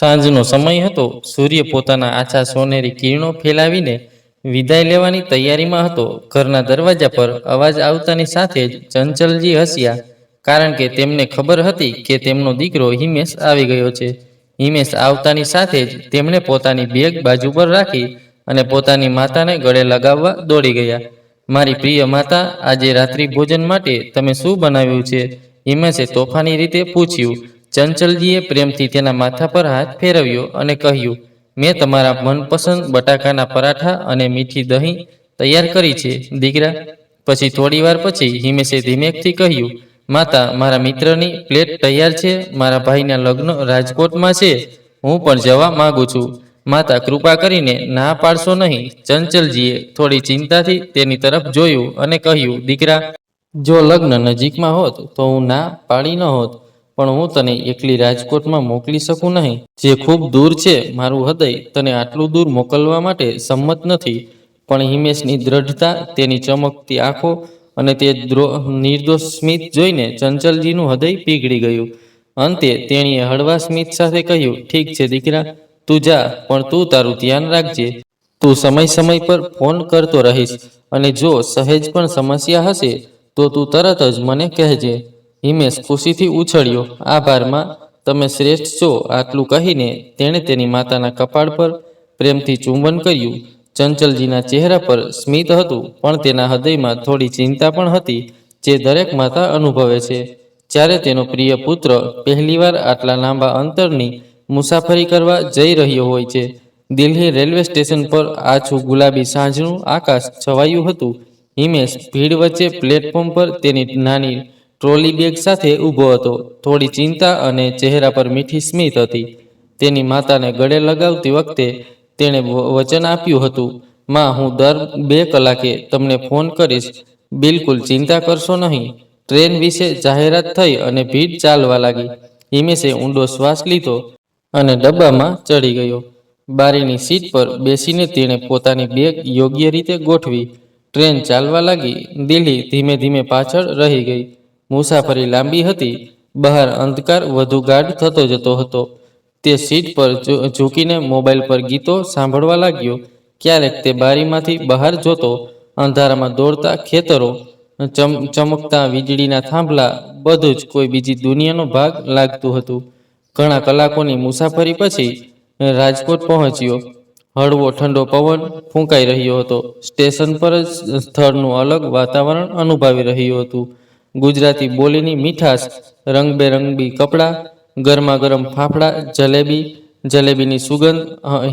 સાંજનો સમય હતો। સૂર્ય પોતાના આછા સોનેરી કિરણો ફેલાવીને વિદાય લેવાની તૈયારીમાં હતો। ઘરના દરવાજા પર અવાજ આવતાની સાથે જ ચંચલજી હસ્યા, કારણ કે તેમને ખબર હતી કે તેમનો દીકરો હિમેશ આવી ગયો છે। હિમેશ આવતાની સાથે જ તેમણે પોતાની બેગ બાજુ પર રાખી અને પોતાની માતાને ગળે લગાવવા દોડી ગયા। મારી પ્રિય માતા, આજે રાત્રિ ભોજન માટે તમે શું બનાવ્યું છે? હિમેશે તોફાની રીતે પૂછ્યું। ચંચલજીએ પ્રેમથી તેના માથા પર હાથ ફેરવ્યો અને કહ્યું, મેં તમારા મનપસંદ બટાકાના પરાઠા અને મીઠી દહીં તૈયાર કરી છે, દીકરા। પછી થોડી વાર પછી હિમેશે ધીમેકથી કહ્યું, માતા, મારા મિત્રની પ્લેટ તૈયાર છે। મારા ભાઈના લગ્ન રાજકોટમાં છે, હું પણ જવા માંગુ છું। માતા, કૃપા કરીને ના પાડશો નહીં। ચંચલજીએ થોડી ચિંતાથી તેની તરફ જોયું અને કહ્યું, દીકરા, જો લગ્ન નજીકમાં હોત તો હું ના પાડી ન હોત, પણ હું તને એકલી રાજકોટમાં મોકલી શકું નહીં, જે ખૂબ દૂર છે। મારું હૃદય તને આટલું દૂર મોકલવા માટે સંમત નથી। પણ હિમેશની દ્રઢતા, તેની ચમકતી આંખો અને તે નિર્દોષ સ્મિત જોઈને ચંચલજીનું હૃદય પીગળી ગયું। અંતે તેણીએ હળવા સ્મિત સાથે કહ્યું, ઠીક છે દીકરા, તું જા, પણ તું તારું ધ્યાન રાખજે। તું સમય સમય પર ફોન કરતો રહીશ, અને જો સહેજ પણ સમસ્યા હશે તો તું તરત જ મને કહેજે। હિમેશ ખુશીથી ઉછળ્યો, આભાર માં, તમે શ્રેષ્ઠ છો। આટલું કહીને તેણે તેની માતાના કપાળ પર પ્રેમથી ચુંબન કર્યું। ચંચલજીના ચહેરા પર સ્મિત હતું, પણ તેના હૃદયમાં થોડી ચિંતા પણ હતી, જે દરેક માતા અનુભવે છે જ્યારે તેનો પ્રિય પુત્ર પહેલીવાર આટલા લાંબા અંતરની મુસાફરી કરવા જઈ રહ્યો હોય છે। દિલ્હી રેલવે સ્ટેશન પર આછું ગુલાબી સાંજનું આકાશ છવાયું હતું। હિમેશ ભીડ વચ્ચે પ્લેટફોર્મ પર તેની નાની ટ્રોલી બેગ સાથે ઊભો હતો। થોડી ચિંતા અને ચહેરા પર મીઠી સ્મિત હતી। તેની માતાને ગળે લગાવતી વખતે તેણે વચન આપ્યું હતું, માં, હું દર 2 કલાકે તમને ફોન કરીશ, બિલકુલ ચિંતા કરશો નહીં। ટ્રેન વિશે જાહેરાત થઈ અને ભીડ ચાલવા લાગી। હિમેશે ઊંડો શ્વાસ લીધો અને ડબ્બામાં ચડી ગયો। બારીની સીટ પર બેસીને તેણે પોતાની બેગ યોગ્ય રીતે ગોઠવી। ટ્રેન ચાલવા લાગી। દિલ્હી ધીમે ધીમે પાછળ રહી ગઈ। મુસાફરી લાંબી હતી। બહાર અંધકાર વધુ ગાઢ થતો જતો હતો। તે સીટ પર ઝૂકીને મોબાઈલ પર ગીતો સાંભળવા લાગ્યો। ક્યારેક તે બારીમાંથી બહાર જોતો, અંધારામાં દોડતા ખેતરો, ચમકતા વીજળીના થાંભલા, બધું જ કોઈ બીજી દુનિયાનો ભાગ લાગતું હતું। ઘણા કલાકોની મુસાફરી પછી રાજકોટ પહોંચ્યો। હળવો ઠંડો પવન ફૂંકાઈ રહ્યો હતો। સ્ટેશન પર જ સ્થળનું અલગ વાતાવરણ અનુભવી રહ્યું હતું। ગુજરાતી બોલીની મીઠાશ, રંગબેરંગી કપડાં, ગરમા ગરમ ફાફડા, જલેબીની સુગંધ।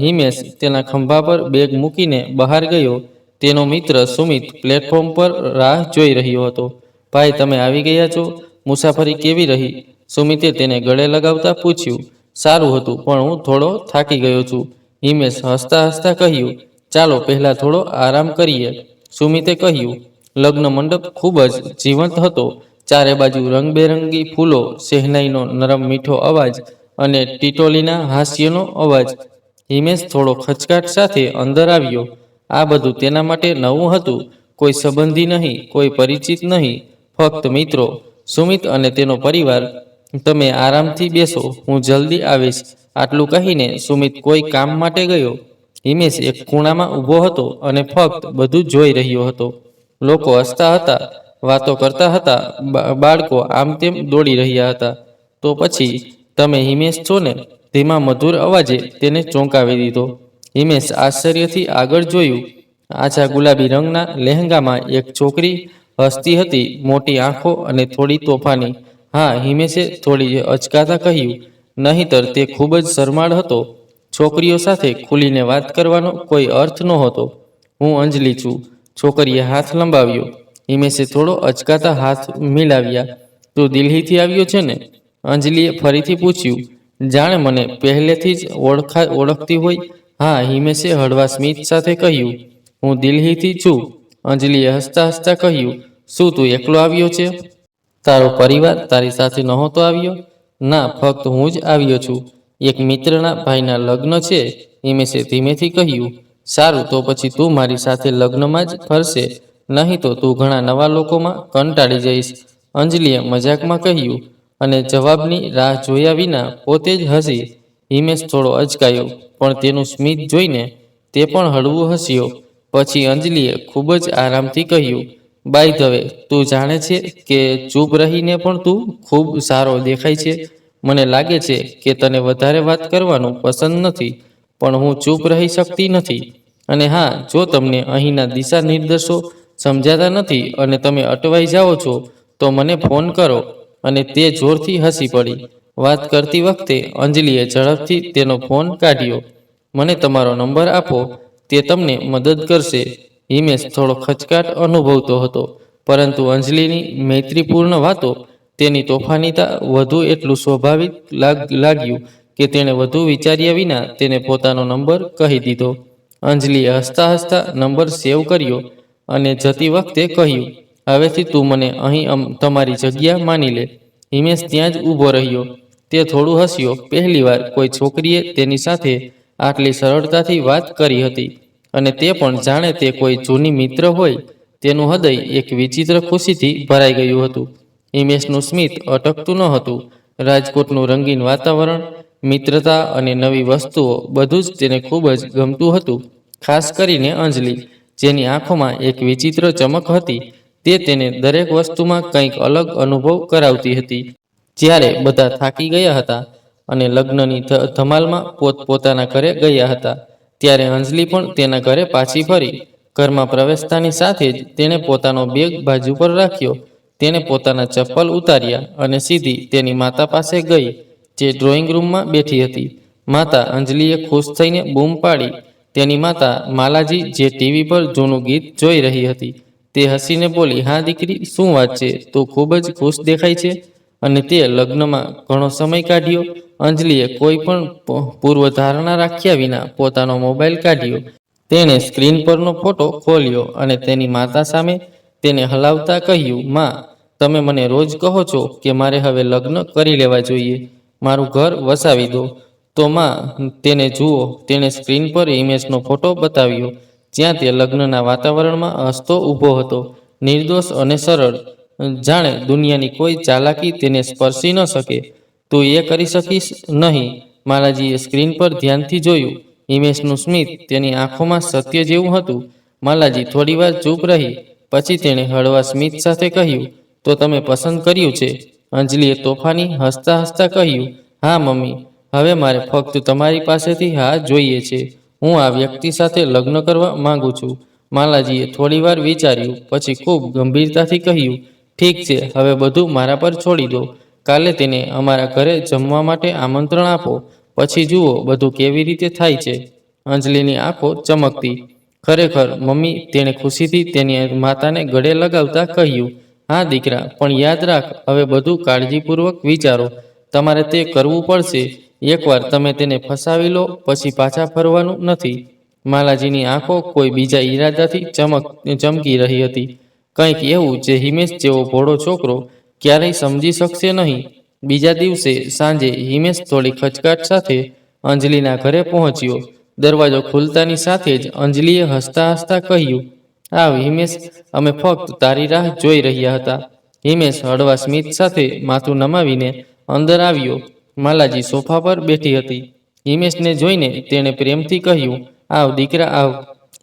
હિમેશ તેના ખંભા પર બેગ મૂકીને બહાર ગયો। તેનો મિત્ર સુમિત પ્લેટફોર્મ પર રાહ જોઈ રહ્યો હતો। ભાઈ, તમે આવી ગયા છો? મુસાફરી કેવી રહી? સુમિતે તેને ગળે લગાવતા પૂછ્યું। સારું હતું, પણ હું થોડો થાકી ગયો છું, હિમેશ હસતા હસતા કહ્યું। ચાલો પહેલા થોડો આરામ કરીએ, સુમિતે કહ્યું। લગ્ન મંડપ ખૂબ જ જીવંત હતો। ચારે બાજુ રંગબેરંગી ફૂલો, શહેનાઈનો નરમ મીઠો અવાજ અને ટીટોલીના હાસ્યનો અવાજ। હિમેશ થોડો ખચકાટ સાથે અંદર આવ્યો। આ બધું તેના માટે નવું હતું। કોઈ સંબંધી નહીં, કોઈ પરિચિત નહીં, ફક્ત મિત્રો, સુમિત અને તેનો પરિવાર। તમે આરામથી બેસો, હું જલ્દી આવીશ, આટલું કહીને સુમિત કોઈ કામ માટે ગયો। હિમેશ એક ખૂણામાં ઊભો હતો અને ફક્ત બધું જોઈ રહ્યો હતો। લોકો હસતા હતા, વાતો કરતા હતા, બાળકો આમ તેમ દોડી રહ્યા હતા। તો પછી તમે હિમેશ છો ને? ધીમા મધુર અવાજે તેને ચોંકાવી દીધો। હિમેશ આશ્ચર્યથી આગળ જોયું। આછા ગુલાબી રંગના લહેંગામાં એક છોકરી હસતી હતી, મોટી આંખો અને થોડી તોફાની। હા, હિમેશે થોડી અચકાતા કહ્યું, નહીંતર તે ખૂબ જ શરમાળ હતો। છોકરીઓ સાથે ખુલીને વાત કરવાનો કોઈ અર્થ નહોતો। હું અંજલિ છું, છોકરીએ હાથ લંબાવ્યો। હિમેશે થોડો અચકાતા હાથ મિલાવ્યા। તું દિલ્હીથી આવ્યો છે ને? અંજલિએ ફરીથી પૂછ્યું, જાણે મને પહેલેથી જ ઓળખતી હોય। હા, હિમેશે હળવા સ્મિત સાથે કહ્યું, હું દિલ્હીથી છું। અંજલિએ હસતા હસતા કહ્યું, શું તું એકલો આવ્યો છે? તારો પરિવાર તારી સાથે નહોતો આવ્યો? ના, ફક્ત હું જ આવ્યો છું। એક મિત્રના ભાઈના લગ્ન છે, હિમેશે ધીમેથી કહ્યું। સારું, તો પછી તું મારી સાથે લગ્નમાં જ ફરશે, નહીં તો તું ઘણા નવા લોકોમાં કંટાળી જઈશ, અંજલિએ મજાકમાં કહ્યું, અને જવાબની રાહ જોયા વિના પોતે જ હસી। હિમેશ થોડો અચકાયો, પણ તેનું સ્મિત જોઈને તે પણ હળવું હસ્યો. પછી અંજલિએ ખૂબ જ આરામથી કહ્યું, બાય ધ વે, તું જાણે છે કે ચૂપ રહીને પણ તું ખૂબ સારો દેખાય છે. મને લાગે છે કે તને વધારે વાત કરવાનું પસંદ નથી, પણ હું ચૂપ રહી શકતી નથી. અને હા, જો તમને અહીંના દિશા નિર્દેશો સમજાતા નથી અને તમે અટવાઈ જાઓ છો, તો મને ફોન કરો. અને તે જોરથી હસી પડી. વાત કરતી વખતે અંજલિએ ઝડપથી તેનો ફોન કાઢ્યો. મને તમારો નંબર આપો, તે તમને મદદ કરશે. હિમેશ થોડો ખચકાટ અનુભવતો હતો, પરંતુ અંજલિની મૈત્રીપૂર્ણ વાતો, તેની તોફાનીતા વધુ એટલું સ્વાભાવિક લાગ્યું કે તેણે વધુ વિચાર્યા વિના તેને પોતાનો નંબર કહી દીધો. અંજલિએ હસતા હસતા નંબર સેવ કર્યો અને જતી વખતે કહ્યું, હવેથી તું મને અહીં તમારી જગ્યા માની લે. હિમેશ ત્યાં જ ઊભો રહ્યો. તે થોડું હસ્યો. પહેલીવાર કોઈ છોકરીએ તેની સાથે આટલી સરળતાથી વાત કરી હતી, અને તે પણ જાણે તે કોઈ જૂની મિત્ર હોય. તેનું હૃદય એક વિચિત્ર ખુશીથી ભરાઈ ગયું હતું. હિમેશનું સ્મિત અટકતું ન હતું. રાજકોટનું રંગીન વાતાવરણ, મિત્રતા અને નવી વસ્તુઓ, બધું જ તેને ખૂબ જ ગમતું હતું. ખાસ કરીને અંજલિ, જેની આંખોમાં એક વિચિત્ર ચમક હતી. તે તેને દરેક વસ્તુમાં કંઈક અલગ અનુભવ કરાવતી હતી. જ્યારે બધા થાકી ગયા હતા અને લગ્નની ધમાલમાં પોતપોતાના ઘરે ગયા હતા, ત્યારે અંજલિ પણ તેના ઘરે પાછી ફરી. ઘરમાં પ્રવેશતાની સાથે જ તેણે પોતાનો બેગ બાજુ પર રાખ્યો. તેણે પોતાના ચપ્પલ ઉતાર્યા અને સીધી તેની માતા પાસે ગઈ, જે ડ્રોઈંગ રૂમમાં બેઠી હતી. માતા અંજલિએ ખુશ થઈને બૂમ પાડી. તેની માતા માલાજી, જે ટીવી પર જૂનું ગીત જોઈ રહી હતી, તે હસીને બોલી, હા દીકરી, શું વાત છે? તું ખૂબ જ ખુશ દેખાય છે. અને તે લગ્નમાં ઘણો સમય કાઢ્યો. અંજલિએ કોઈ પણ પૂર્વધારણા રાખ્યા વિના પોતાનો મોબાઈલ કાઢ્યો. તેણે સ્ક્રીન પરનો ફોટો ખોલ્યો અને તેની માતા સામે તેને હલાવતા કહ્યું, માં, તમે મને રોજ કહો છો કે મારે હવે લગ્ન કરી લેવા જોઈએ, મારું ઘર વસાવી દો. તો માં, તેને જુઓ. તેણે સ્ક્રીન પર હિમેશનો ફોટો બતાવ્યો, જ્યાં તે લગ્નના વાતાવરણમાં હસતો ઊભો હતો, નિર્દોષ અને સરળ, જાણે દુનિયાની કોઈ ચાલાકી તેને સ્પર્શી ન શકે. તું એ કરી શકીશ નહીં. માલાજીએ સ્ક્રીન પર ધ્યાનથી જોયું. હિમેશનું સ્મિત તેની આંખોમાં સત્ય જેવું હતું. માલાજી થોડીવાર ચૂપ રહી. પછી તેણે હળવા સ્મિત સાથે કહ્યું, તો તમે પસંદ કર્યું છે? અંજલિએ તોફાની હસતા હસતા કહ્યું, હા મમ્મી, હવે મારે ફક્ત તમારી પાસેથી હા જોઈએ છે. હું આ વ્યક્તિ સાથે લગ્ન કરવા માંગુ છું. માલાજીએ થોડીવાર વિચાર્યું, પછી ખૂબ ગંભીરતાથી કહ્યું, ઠીક છે, હવે બધું મારા પર છોડી દો. કાલે તેને અમારા ઘરે જમવા માટે આમંત્રણ આપો. પછી જુઓ બધું કેવી રીતે થાય છે. અંજલિની આંખો ચમકતી. ખરેખર મમ્મી, તેણે ખુશીથી તેની માતાને ગળે લગાવતા કહ્યું, હા દીકરા, પણ યાદ રાખ, હવે બધું કાળજીપૂર્વક વિચારો. તમારે તે કરવું પડશે. એકવાર તમે તેને ફસાવી લો, પછી પાછા ફરવાનું નથી. માલાજીની આંખો કોઈ બીજા ઈરાદાથી ચમકી રહી હતી. કંઈક એવું જે હિમેશ જેવો ભોળો છોકરો ક્યારેય સમજી શકશે નહીં. બીજા દિવસે સાંજે હિમેશ થોડી ખચકાટ સાથે અંજલિના ઘરે પહોંચ્યો. દરવાજો ખુલતાની સાથે જ અંજલિએ હસતા હસતા કહ્યું, આવ હિમેશ, અમે ફક્ત તારી રાહ જોઈ રહ્યા હતા. હિમેશ હળવા સ્મિત સાથે માથું નમાવીને અંદર આવ્યો. માલાજી સોફા પર બેઠી હતી. હિમેશને જોઈને તેણે પ્રેમથી કહ્યું, આવ દીકરા, આવ.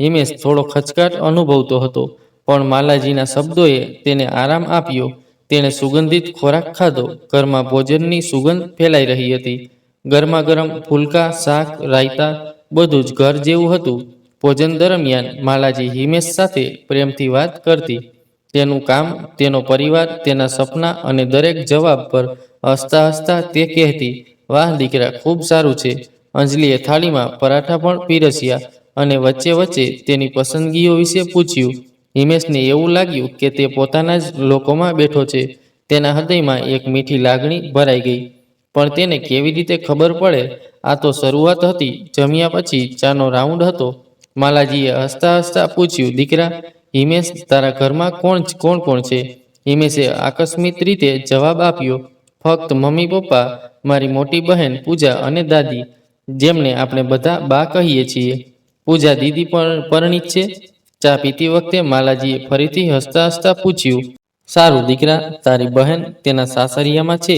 હિમેશ થોડો ખચકાટ અનુભવતો હતો, પણ માલાજીના શબ્દોએ તેને આરામ આપ્યો. તેણે સુગંધિત ખોરાક ખાધો. ઘરમાં ભોજનની સુગંધ ફેલાઈ રહી હતી. ગરમા ગરમ ફુલકા, શાક, રાયતા, બધું જ ઘર જેવું હતું. ભોજન દરમિયાન માલાજી હિમેશ સાથે પ્રેમથી વાત કરતી. તેનું કામ, તેનો પરિવાર, તેના સપના અને દરેક જવાબ પર હસતા હસતા તે કહેતી, વાહ દીકરા, ખૂબ સારું છે. અંજલિએ થાળીમાં પરાઠા પણ પીરસ્યા અને વચ્ચે વચ્ચે તેની પસંદગીઓ વિશે પૂછ્યું. હિમેશને એવું લાગ્યું કે તે પોતાના જ લોકોમાં બેઠો છે. તેના હૃદયમાં એક મીઠી લાગણી ભરાઈ ગઈ. પણ તેને કેવી રીતે ખબર પડે? આ તો શરૂઆત હતી. જમ્યા પછી ચાનો રાઉન્ડ હતો. માલાજીએ હસતા હસતા પૂછ્યું, દીકરા હિમેશ, તારા ઘરમાં કોણ કોણ છે? હિમેશે આકસ્મિક રીતે જવાબ આપ્યો, ફક્ત મમ્મી પપ્પા, મારી મોટી બહેન પૂજા અને દાદી, જેમને આપણે બધા બા કહીએ છીએ. પૂજા દીદી પણ પરણિત છે? ચા પીતી વખતે માલાજીએ ફરીથી હસતા હસતા પૂછ્યું, સારું દીકરા, તારી બહેન તેના સાસરિયામાં છે,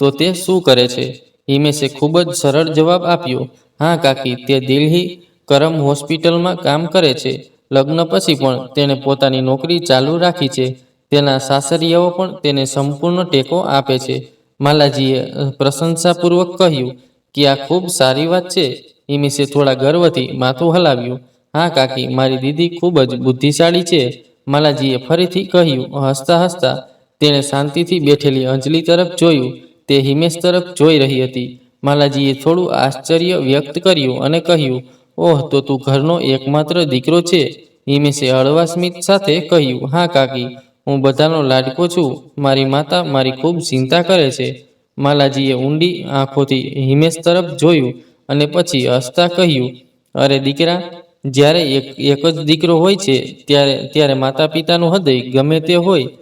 તો તે શું કરે છે? હિમેશે ખૂબ જ સરળ જવાબ આપ્યો, હા કાકી, તે દિલ્હી કરમ હોસ્પિટલમાં કામ કરે છે. લગ્ન પછી પણ તેણે પોતાની નોકરી ચાલુ રાખી છે. તેના સાસરિયાઓ પણ તેને સંપૂર્ણ ટેકો આપે છે. માલાજીએ પ્રશંસાપૂર્વક કહ્યું કે આ ખૂબ સારી વાત છે. હિમેશે થોડા ગર્વથી માથું હલાવ્યું. હા કાકી, મારી દીદી ખૂબ જ બુદ્ધિશાળી છે. માલાજીએ ફરીથી કહ્યું. હસતા હસતા તેણે શાંતિથી બેઠેલી અંજલિ તરફ જોયું. તે હિમેશ તરફ જોઈ રહી હતી. માલાજીએ થોડું આશ્ચર્ય વ્યક્ત કર્યું અને કહ્યું, ઓહ, તો તું ઘરનો એકમાત્ર દીકરો છે? હિમેશે હળવા સ્મિત સાથે કહ્યું, હા કાકી, હું બધાનો લાડકો છું. મારી માતા મારી ખૂબ ચિંતા કરે છે. માલાજીએ ઊંડી આંખોથી હિમેશ તરફ જોયું અને પછી હસતા કહ્યું, અરે દીકરા, જ્યારે એક જ દીકરો હોય છે ત્યારે માતા પિતાનું હૃદય ગમે તે હોય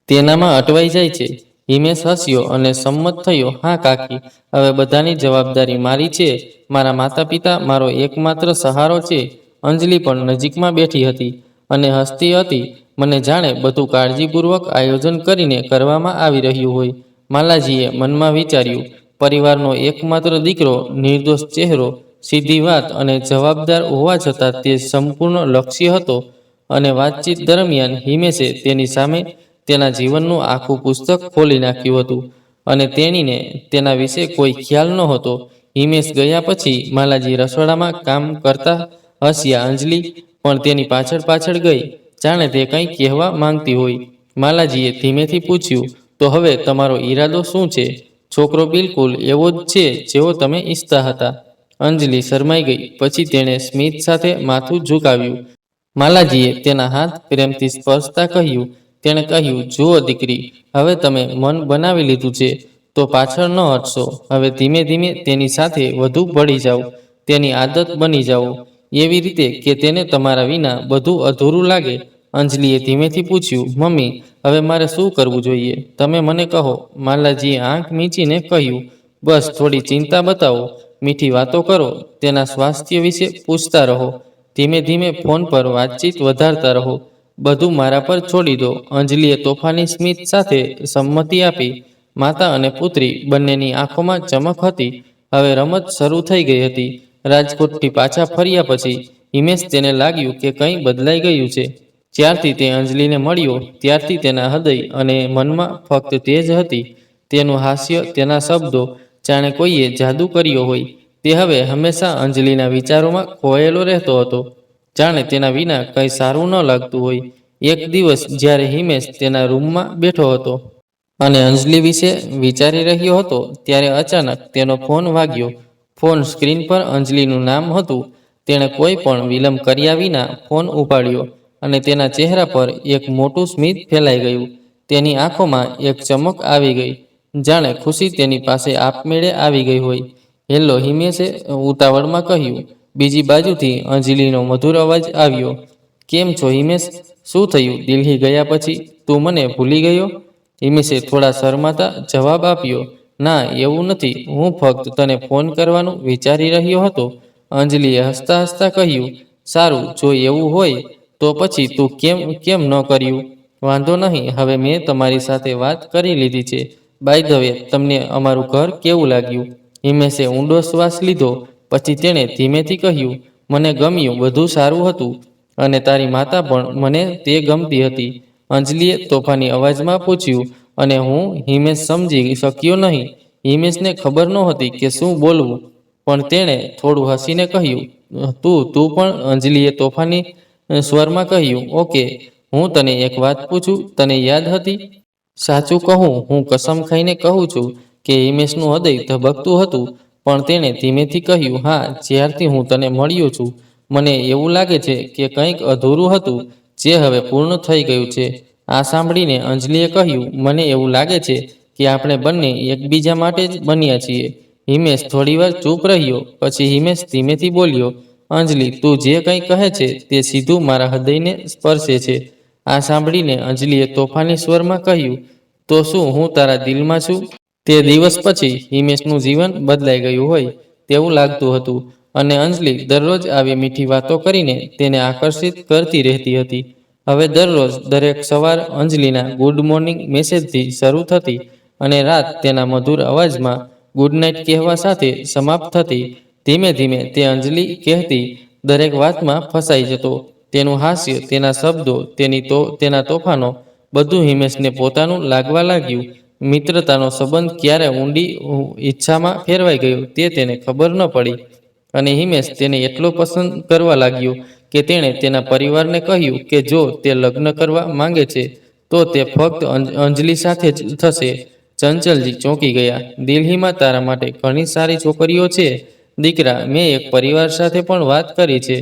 તેનામાં અટવાઈ જાય છે. હિમેશ હસ્યો અને સંમત થયો. હા કાકી, હવે બધાની જવાબદારી મારી છે. મારા માતા પિતા મારો એકમાત્ર સહારો છે. અંજલિ પણ નજીકમાં બેઠી હતી અને હસતી હતી, મને જાણે બધું કાળજીપૂર્વક આયોજન કરીને કરવામાં આવી રહ્યું હોય. માલાજીએ મનમાં વિચાર્યું, પરિવારનો એકમાત્ર દીકરો, નિર્દોષ ચહેરો, સીધી વાત અને જવાબદાર હોવા છતાં તે સંપૂર્ણ લક્ષ્ય હતો. અને વાતચીત દરમિયાન હિમેશે તેની સામે તેના જીવનનું આખું પુસ્તક ખોલી નાખ્યું હતું અને તેણીને તેના વિશે કોઈ ખ્યાલ નહોતો. હિમેશ ગયા પછી માલાજી રસોડામાં કામ કરતા હસ્યા. અંજલિ પણ તેની પાછળ પાછળ ગઈ, જાણે તે કંઈ કહેવા માંગતી હોય. માલાજીએ ધીમેથી પૂછ્યું, તો હવે તમારો ઈરાદો શું છે? છોકરો બિલકુલ એવો જ છે જેવો તમે ઈચ્છતા હતા. અંજલિ શરમાઈ ગઈ. પછી તેણે સ્મિત સાથે માથું ઝુકાવ્યું. માલાજીએ તેના હાથ પ્રેમથી સ્પર્શતા કહ્યું, તેણે કહ્યું, જુઓ દીકરી, હવે તમે મન બનાવી લીધું છે તો પાછળ ન હટશો. હવે ધીમે ધીમે તેની સાથે વધુ ભળી જાઓ, તેની આદત બની જાઓ, એવી રીતે કે તેને તમારા વિના બધું અધૂરું લાગે. અંજલિએ ધીમેથી પૂછ્યું, મમ્મી, હવે મારે શું કરવું જોઈએ? તમે મને કહો. માલાજીએ આંખ મીચીને કહ્યું, બસ થોડી ચિંતા બતાવો, મીઠી વાતો કરો, તેના સ્વાસ્થ્ય વિશે પૂછતા રહો, ધીમે ધીમે ફોન પર વાતચીત વધારતા રહો, બધું મારા પર છોડી દો. અંજલિએ તોફાની સ્મિત સાથે સંમતિ આપી. માતા અને પુત્રી બંનેની આંખોમાં ચમક હતી. હવે રમત શરૂ થઈ ગઈ હતી. રાજકોટથી પાછા ફર્યા પછી હિમેશ તેને લાગ્યું કે કંઈ બદલાઈ ગયું છે. જ્યારથી તે અંજલિને મળ્યો ત્યારથી તેના હૃદય અને મનમાં ફક્ત તે જ હતી. તેનું હાસ્ય, તેના શબ્દો, જાણે કોઈએ જાદુ કર્યો હોય. તે હવે હંમેશા અંજલિના વિચારોમાં ખોયેલો રહેતો હતો, જાણે તેના વિના કંઈ સારું ન લાગતું હોય. એક દિવસ જ્યારે હિમેશ તેના રૂમમાં બેઠો હતો અને અંજલિ વિશે વિચારી રહ્યો હતો, ત્યારે અચાનક તેનો ફોન વાગ્યો. ફોન સ્ક્રીન પર અંજલિનું નામ હતું. તેણે કોઈ પણ વિલંબ કર્યા વિના ફોન ઉપાડ્યો અને તેના ચહેરા પર એક મોટું સ્મિત ફેલાઈ ગયું. તેની આંખોમાં એક ચમક આવી ગઈ, જાણે ખુશી તેની પાસે આપમેળે આવી ગઈ હોય. હેલો, હિમેશે ઉતાવળમાં કહ્યું. બીજી બાજુથી અંજલિનો મધુર અવાજ આવ્યો, કેમ છો હિમેશ? શું થયું? દિલ્હી ગયા પછી તું મને ભૂલી ગયો? હિમેશે થોડા શરમાતા જવાબ આપ્યો, ના, એવું નથી, હું ફક્ત તને ફોન કરવાનું વિચારી રહ્યો હતો. અંજલિએ હસતા હસતા કહ્યું, સારું, જો એવું હોય તો પછી તું કેમ ન કર્યું? વાંધો નહીં, હવે મેં તમારી સાથે વાત કરી લીધી છે. બાય ધ વે, તમને અમારું ઘર કેવું લાગ્યું? હિમેશે ઊંડો શ્વાસ લીધો. પછી તેણે ધીમેથી કહ્યું, મને ગમ્યું, બધું સારું હતું અને તારી માતા પણ, મને તે ગમતી હતી. અંજલિએ તોફાની અવાજમાં પૂછ્યું, અને હું? હિમેશ સમજી શક્યો નહીં. હિમેશને ખબર નહોતી કે શું બોલવું, પણ તેણે થોડું હસીને કહ્યું, તું પણ? અંજલિએ તોફાની સ્વરમાં કહ્યું, ઓકે, હું તને એક વાત પૂછું, તને યાદ હતી? સાચું કહું, હું કસમ ખાઈને કહું છું કે હિમેશનું હૃદય ધબકતું હતું, પણ તેણે ધીમેથી કહ્યું, હા, જ્યારથી હું તને મળ્યો છું મને એવું લાગે છે કે કંઈક અધૂરું હતું જે હવે પૂર્ણ થઈ ગયું છે. આ સાંભળીને અંજલિએ કહ્યું, મને એવું લાગે છે કે આપણે બંને એકબીજા માટે જ બન્યા છીએ. હિમેશ થોડીવાર ચૂપ રહ્યો. પછી હિમેશ ધીમેથી બોલ્યો, અંજલિ, તું જે કંઈ કહે છે તે સીધું મારા હૃદયને સ્પર્શે છે. આ સાંભળીને અંજલિએ તોફાની સ્વરમાં કહ્યું, તો શું હું તારા દિલમાં છું? તે દિવસ પછી હિમેશનું જીવન બદલાઈ ગયું હોય તેવું લાગતું હતું અને અંજલિ દરરોજ આવી મીઠી વાતો કરીને તેને આકર્ષિત કરતી રહેતી હતી. હવે દરરોજ દરેક સવાર અંજલિના ગુડ મોર્નિંગ મેસેજથી શરૂ થતી અને રાત તેના મધુર અવાજમાં ગુડ નાઇટ કહેવા સાથે સમાપ્ત થતી. ધીમે ધીમે તે અંજલિ કહેતી દરેક વાતમાં ફસાઈ જતો. તેનું હાસ્ય, તેના શબ્દો, તેના તોફાનો, બધું હિમેશને પોતાનું લાગવા લાગ્યું. મિત્રતાનો સંબંધ ક્યારે ઊંડી ઈચ્છામાં ફેરવાઈ ગયો તે તેને ખબર ન પડી. અને હિમેશ તેને એટલો પસંદ કરવા લાગ્યો કે તેણે તેના પરિવારને કહ્યું કે જો તે લગ્ન કરવા માંગે છે તો તે ફક્ત અંજલિ સાથે જ થશે. ચંચલજી ચોંકી ગયા. દિલ્હીમાં તારા માટે ઘણી સારી છોકરીઓ છે દીકરા. મેં એક પરિવાર સાથે પણ વાત કરી છે.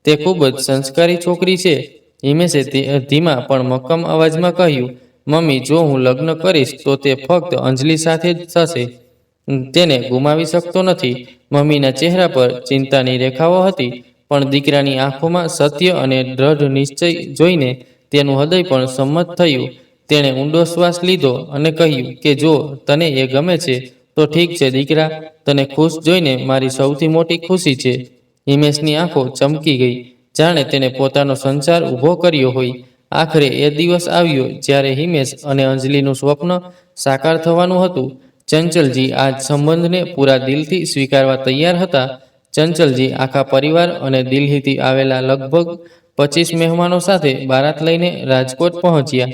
તે ખૂબ જ સંસ્કારી છોકરી છે. હિમેશે ધીમા પણ મક્કમ અવાજમાં કહ્યું, મમ્મી, જો હું લગ્ન કરીશ તો તે ફક્ત અંજલિ સાથે જ થશે. તેને ગુમાવી શકતો નથી. મમ્મીના ચહેરા પર ચિંતાની રેખાઓ હતી, પણ દીકરાની આંખોમાં સત્ય અને દ્રઢ નિશ્ચય જોઈને તેનું હૃદય પણ સંમત થયું. તેણે ઊંડો શ્વાસ લીધો અને કહ્યું કે જો તને એ ગમે છે તો ઠીક છે દીકરા, તને ખુશ જોઈને મારી સૌથી મોટી ખુશી છે. હિમેશની આંખો ચમકી ગઈ, જાણે તેને પોતાનો સંસાર ઊભો કર્યો હોય. આખરે એ દિવસ આવ્યો જ્યારે હિમેશ અને અંજલિનું સ્વપ્ન સાકાર થવાનું હતું. ચંચલજી આ સંબંધને પૂરા દિલથી સ્વીકારવા તૈયાર હતા. ચંચલજી આખા પરિવાર અને દિલ્હીથી આવેલા લગભગ 25 મહેમાનો સાથે બારાત લઈને રાજકોટ પહોંચ્યા.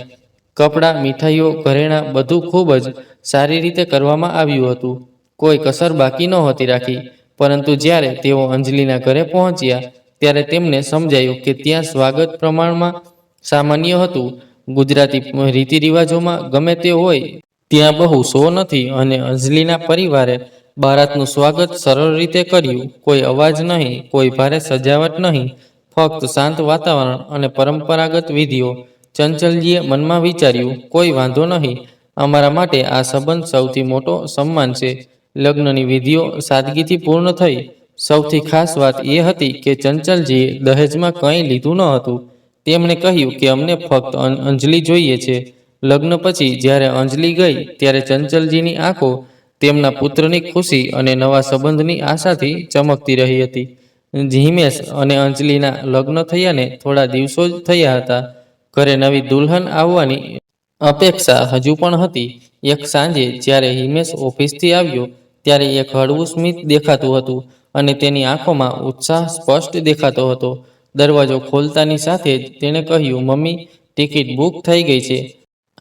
કપડાં, મીઠાઈઓ, ઘરેણાં બધું ખૂબ જ સારી રીતે કરવામાં આવ્યું હતું. કોઈ કસર બાકી નહોતી રાખી. પરંતુ જ્યારે તેઓ અંજલિના ઘરે પહોંચ્યા ત્યારે તેમને સમજાયું કે ત્યાં સ્વાગત પ્રમાણમાં સામાન્ય હતું. ગુજરાતી રીતિ રિવાજોમાં ગમે તે હોય ત્યાં બહુ શો નથી અને અંજલિના પરિવારે બારાતનું સ્વાગત સરળ રીતે કર્યું. કોઈ અવાજ નહીં, કોઈ ભારે સજાવટ નહીં, ફક્ત શાંત વાતાવરણ અને પરંપરાગત વિધિઓ. ચંચલજીએ મનમાં વિચાર્યું, કોઈ વાંધો નહીં, અમારા માટે આ સંબંધ સૌથી મોટો સન્માન છે. લગ્નની વિધિઓ સાદગીથી પૂર્ણ થઈ. સૌથી ખાસ વાત એ હતી કે ચંચલજીએ દહેજમાં કંઈ લીધું ન હતું. તેમણે કહ્યું કે અમને ફક્ત અંજલિ જોઈએ છે. લગ્ન પછી જ્યારે અંજલિ ગઈ ત્યારે ચંચલજીની આંખો તેમના પુત્રની ખુશી અને નવા સંબંધની આશાથી ચમકતી રહી હતી. હિમેશ અને અંજલિના લગ્ન થયાને થોડા દિવસો જ થયા હતા. ઘરે નવી દુલ્હન આવવાની અપેક્ષા હજુ પણ હતી. એક સાંજે જ્યારે હિમેશ ઓફિસથી આવ્યો ત્યારે એક હળવું સ્મિત દેખાતું હતું અને તેની આંખોમાં ઉત્સાહ સ્પષ્ટ દેખાતો હતો. દરવાજો ખોલતાની સાથે જ તેણે કહ્યું, મમ્મી, ટિકિટ બુક થઈ ગઈ છે.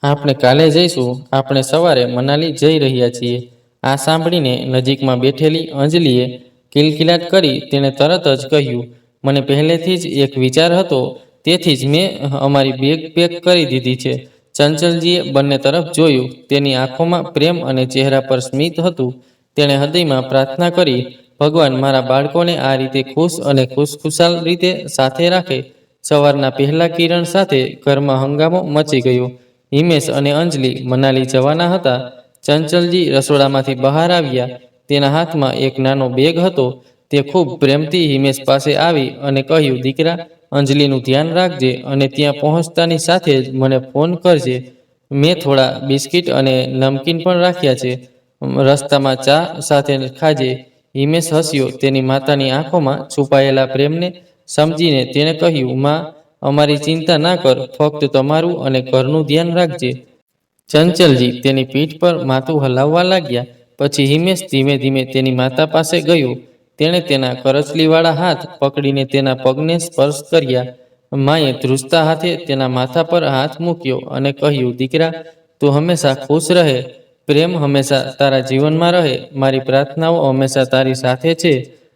આપણે કાલે જઈશું. આપણે સવારે મનાલી જઈ રહ્યા છીએ. આ સાંભળીને નજીકમાં બેઠેલી અંજલિએ કિલકિલાટ કરી. તેણે તરત જ કહ્યું, મને પહેલેથી જ એક વિચાર હતો, તેથી જ મેં અમારી બેગ પેક કરી દીધી છે. ચંચલજીએ બંને તરફ જોયું. તેની આંખોમાં પ્રેમ અને ચહેરા પર સ્મિત હતું. તેણે હૃદયમાં પ્રાર્થના કરી, ભગવાન મારા બાળકોને આ રીતે ખુશ અને ખુશખુશાલ રીતે સાથે રાખે. સવારના પહેલા કિરણ સાથે ઘરમાં હંગામો મચી ગયો. હિમેશ અને અંજલિ મનાલી જવાના હતા. ચંચલજી રસોડામાંથી બહાર આવ્યા. તેના હાથમાં એક નાનો બેગ હતો. તે ખૂબ પ્રેમથી હિમેશ પાસે આવી અને કહ્યું, દીકરા, અંજલિનું ધ્યાન રાખજે અને ત્યાં પહોંચતાની સાથે જ મને ફોન કરજે. મેં થોડા બિસ્કિટ અને નમકીન પણ રાખ્યા છે. રસ્તામાં ચા સાથે ખાજે. હિમેશ હસ્યો. તેની માતાની આંખોમાં છુપાયેલા પ્રેમને સમજીને તેણે કહ્યું, માં, અમારી ચિંતા ના કર, ફક્ત તમારું અને ઘરનું ધ્યાન રાખજે. ચંચલજી તેની પીઠ પર માથું હલાવવા લાગ્યા. પછી હિમેશ ધીમે ધીમે તેની માતા પાસે ગયો. તેણે તેના કરચલીવાળા હાથ પકડીને તેના પગને સ્પર્શ કર્યા. માએ ધ્રુજતા હાથે તેના માથા પર હાથ મૂક્યો અને કહ્યું, દીકરા, તું હંમેશા ખુશ રહે. પ્રેમ હંમેશા તારા જીવનમાં રહે. મારી પ્રાર્થનાઓ હંમેશા તારી સાથે છે.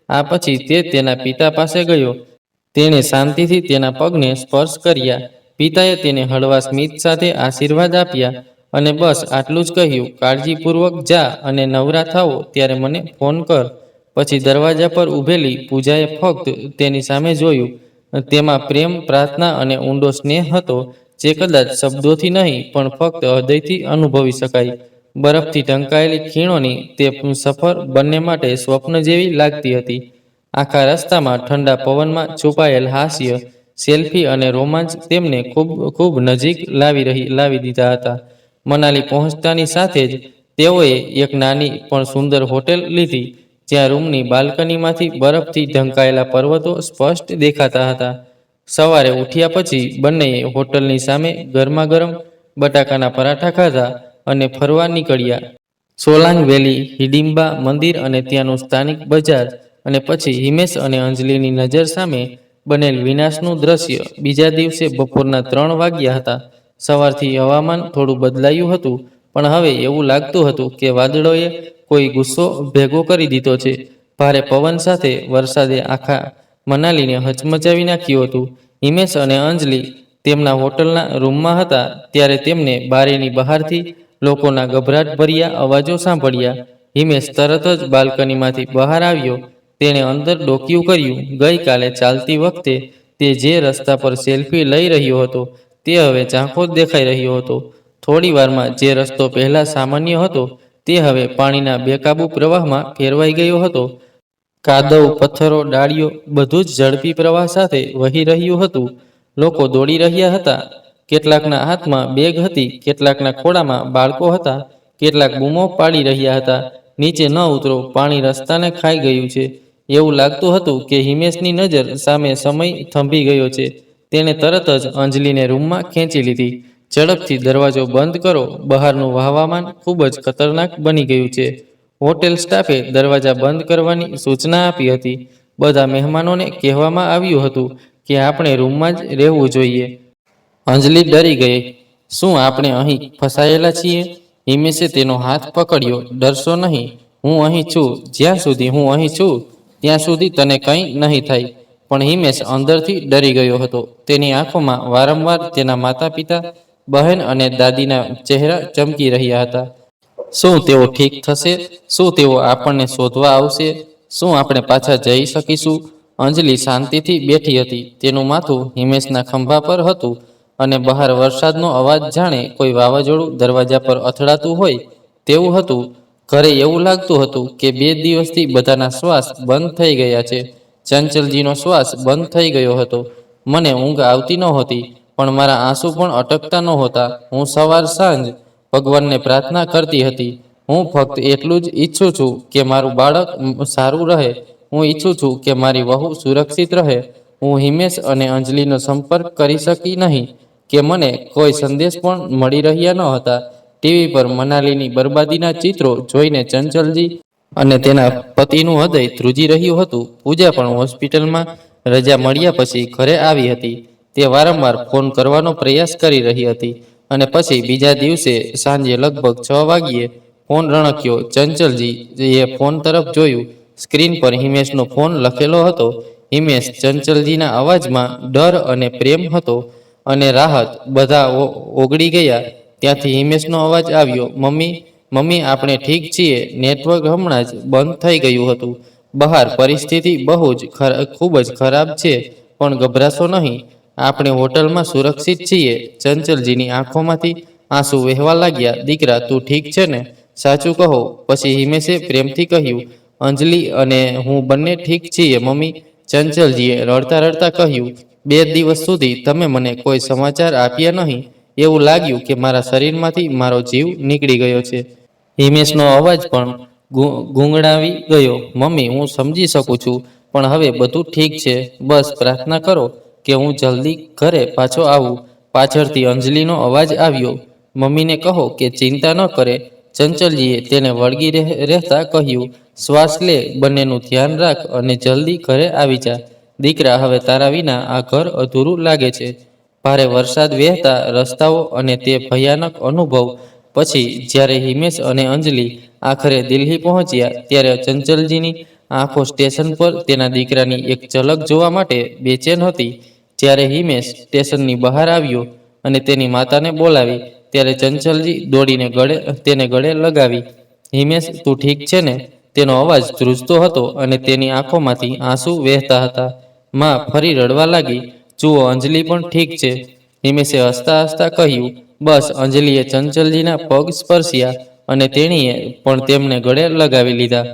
આ પછી તે તેના પિતા પાસે ગયો. તેણે શાંતિથી તેના પગને સ્પર્શ કર્યા. પિતાએ તેને હળવા સ્મિત સાથે આશીર્વાદ આપ્યા અને બસ આટલું જ કહ્યું, કાળજીપૂર્વક જા અને નવરા થાઓ ત્યારે મને ફોન કર. પછી દરવાજા પર ઊભેલી પૂજાએ ફક્ત તેની સામે જોયું. તેમાં પ્રેમ, પ્રાર્થના અને ઊંડો સ્નેહ હતો જે કદાચ શબ્દોથી નહીં પણ ફક્ત હૃદયથી અનુભવી શકાય. બરફથી ઢંકાયેલી ખીણોની તે સફર બંને માટે સ્વપ્ન જેવી લાગતી હતી. આખા રસ્તામાં ઠંડા પવનમાં છુપાયેલ હાસ્ય, સેલ્ફી અને રોમાંચ તેમને ખૂબ નજીક લાવી દીધા હતા. મનાલી પહોંચતાની સાથે જ તેઓએ એક નાની પણ સુંદર હોટેલ લીધી, જ્યાં રૂમની બાલ્કનીમાંથી બરફથી ઢંકાયેલા પર્વતો સ્પષ્ટ દેખાતા હતા. સવારે ઉઠ્યા પછી બંનેએ હોટલની સામે ગરમાગરમ બટાકાના પરાઠા ખાધા અને ફરવા નીકળ્યા. સોલાંગ વેલી, હિડિમ્બા મંદિર અને ત્યાંનું સ્થાનિક બજાર, અને પછી હિમેશ અને અંજલિની નજર સામે બનેલ વિનાશનું દ્રશ્ય. બીજા દિવસે બપોરના 3 વાગ્યા હતા. સવારથી હવામાન થોડું બદલાયું હતું, પણ હવે એવું લાગતું હતું કે વાદળોએ કોઈ ગુસ્સો ભેગો કરી દીધો છે. ભારે પવન સાથે વરસાદે આખા મનાલીને હચમચાવી નાખ્યું હતું. હિમેશ અને અંજલિ તેમના હોટલના રૂમમાં હતા ત્યારે તેમને બારીની બહારથી લોકોના ગભરાટભર્યા અવાજો સાંભળ્યા. હિમેશ તરત જ બાલ્કનીમાંથી બહાર આવ્યો. તેણે અંદર ડોકિયું કર્યું. ગઈકાલે ચાલતી વખતે તે જે રસ્તા પર સેલ્ફી લઈ રહ્યો હતો તે હવે ઝાંખો જ દેખાઈ રહ્યો હતો. થોડી વારમાં જે રસ્તો પહેલા સામાન્ય હતો તે હવે પાણીના બેકાબુ પ્રવાહમાં ફેરવાઈ ગયો હતો. કાદવ, પથ્થરો, ડાળીઓ બધું જ ઝડપી પ્રવાહ સાથે વહી રહ્યું હતું. લોકો દોડી રહ્યા હતા. કેટલાકના હાથમાં બેગ હતી, કેટલાકના ખોળામાં બાળકો હતા, કેટલાક બૂમો પાડી રહ્યા હતા, નીચે ન ઉતરો, પાણી રસ્તાને ખાઈ ગયું છે. એવું લાગતું હતું કે હિમેશની નજર સામે સમય થંભી ગયો છે. તેણે તરત જ અંજલિને રૂમમાં ખેંચી લીધી. ઝડપથી દરવાજો બંધ કરો, બહારનું હવામાન ખૂબ જ ખતરનાક બની ગયું છે. હોટેલ સ્ટાફે દરવાજા બંધ કરવાની સૂચના આપી હતી. બધા મહેમાનોને કહેવામાં આવ્યું હતું કે આપણે રૂમમાં જ રહેવું જોઈએ. અંજલિ ડરી ગઈ. શું આપણે અહીં ફસાયેલા છીએ? હિમેશે તેનો હાથ પકડ્યો. ડરશો નહીં, હું અહીં છું. જ્યાં સુધી હું અહીં છું ત્યાં સુધી તને કંઈ નહીં થાય. પણ હિમેશ અંદરથી ડરી ગયો હતો. તેની આંખોમાં વારંવાર તેના માતા-પિતા, બહેન અને દાદીના ચહેરા ચમકી રહ્યા હતા. શું તેઓ ઠીક થશે? શું તેઓ આપણને શોધવા આવશે? શું આપણે પાછા જઈ શકીશું? અંજલિ શાંતિથી બેઠી હતી. તેનું માથું હિમેશના ખંભા પર હતું અને બહાર વરસાદનો અવાજ જાણે કોઈ વાવાઝોડું દરવાજા પર અથડાતું હોય તેવું હતું. ઘરે એવું લાગતું હતું કે 2 દિવસથી બધાના શ્વાસ બંધ થઈ ગયા છે. ચંચલજીનો શ્વાસ બંધ થઈ ગયો હતો. મને ઊંઘ આવતી નહોતી, પણ મારા આંસુ પણ અટકતા નહોતા. હું સવાર સાંજ ભગવાનને પ્રાર્થના કરતી હતી. હું ફક્ત એટલું જ ઈચ્છું છું કે મારું બાળક સારું રહે. હું ઈચ્છું છું કે મારી વહુ સુરક્ષિત રહે. હું હિમેશ અને અંજલિનો સંપર્ક કરી શકી નહીં કે મને કોઈ સંદેશ પણ મળી રહ્યા ન હતા. ટીવી પર મનાલીની બરબાદીના ચિત્રો જોઈને ચંચલજી અને તેના પતિનું હૃદય ધ્રુજી રહ્યું હતું. પૂજા પણ હોસ્પિટલમાં રજા મળ્યા પછી ઘરે આવી હતી. તે વારંવાર ફોન કરવાનો પ્રયાસ કરી રહી હતી અને પછી બીજા દિવસે સાંજે લગભગ 6 વાગ્યે ફોન રણક્યો. ચંચલજીએ ફોન તરફ જોયું. સ્ક્રીન પર હિમેશનો ફોન લખેલો હતો. હિમેશ. ચંચલજીના અવાજમાં ડર અને પ્રેમ હતો અને રાહત. બધા ઓગળી ગયા. ત્યાંથી હિમેશનો અવાજ આવ્યો. મમ્મી, મમ્મી, આપણે ઠીક છીએ. નેટવર્ક હમણાં જ બંધ થઈ ગયું હતું. બહાર પરિસ્થિતિ ખૂબ જ ખરાબ છે, પણ ગભરાશો નહીં. આપણે હોટલમાં સુરક્ષિત છીએ. ચંચલજીની આંખોમાંથી આંસુ વહેવા લાગ્યા. દીકરા, તું ઠીક છે ને? સાચું કહો. પછી હિમેશે પ્રેમથી કહ્યું. અંજલિ અને હું બંને ઠીક છીએ મમ્મી. ચંચલજીએ રડતા રડતા કહ્યું. 2 દિવસ સુધી તમે મને કોઈ સમાચાર આપ્યા નહીં. એવું લાગ્યું કે મારા શરીરમાંથી મારો જીવ નીકળી ગયો છે. હિમેશનો અવાજ પણ ગૂંગળાવી ગયો. મમ્મી, હું સમજી શકું છું, પણ હવે બધું ઠીક છે. બસ પ્રાર્થના કરો કે હું જલ્દી ઘરે પાછો આવું. પાછળથી અંજલિનો અવાજ આવ્યો. મમ્મીને કહો કે ચિંતા ન કરે. ચંચલજીએ તેને વળગી રહેતા કહ્યું. શ્વાસ લે, બંનેનું ધ્યાન રાખ અને જલ્દી ઘરે આવી જા. દીકરા, હવે તારા વિના આ ઘર અધૂરું લાગે છે. ભારે વરસાદ, વહેતા રસ્તાઓ અને તે ભયાનક અનુભવ પછી જ્યારે હિમેશ અને અંજલિ આખરે દિલ્હી પહોંચ્યા ત્યારે ચંચલજીની આંખો સ્ટેશન પર તેના દીકરાની એક ઝલક જોવા માટે બેચેન હતી. જ્યારે હિમેશ સ્ટેશનની બહાર આવ્યો અને તેની માતાને બોલાવી ત્યારે ચંચલજી દોડીને તેને ગળે લગાવી. હિમેશ, તું ઠીક છે ને? તેનો અવાજ ધ્રુજતો હતો અને તેની આંખોમાંથી આંસુ વહેતા હતા. માં ફરી રડવા લાગી. જુઓ, અંજલિ પણ ઠીક છે. હિમેશે હસતા હસતા કહ્યું. બસ. અંજલિએ ચંચલજીના પગ સ્પર્શ્યા અને તેણીએ પણ તેમને ગળે લગાવી લીધા.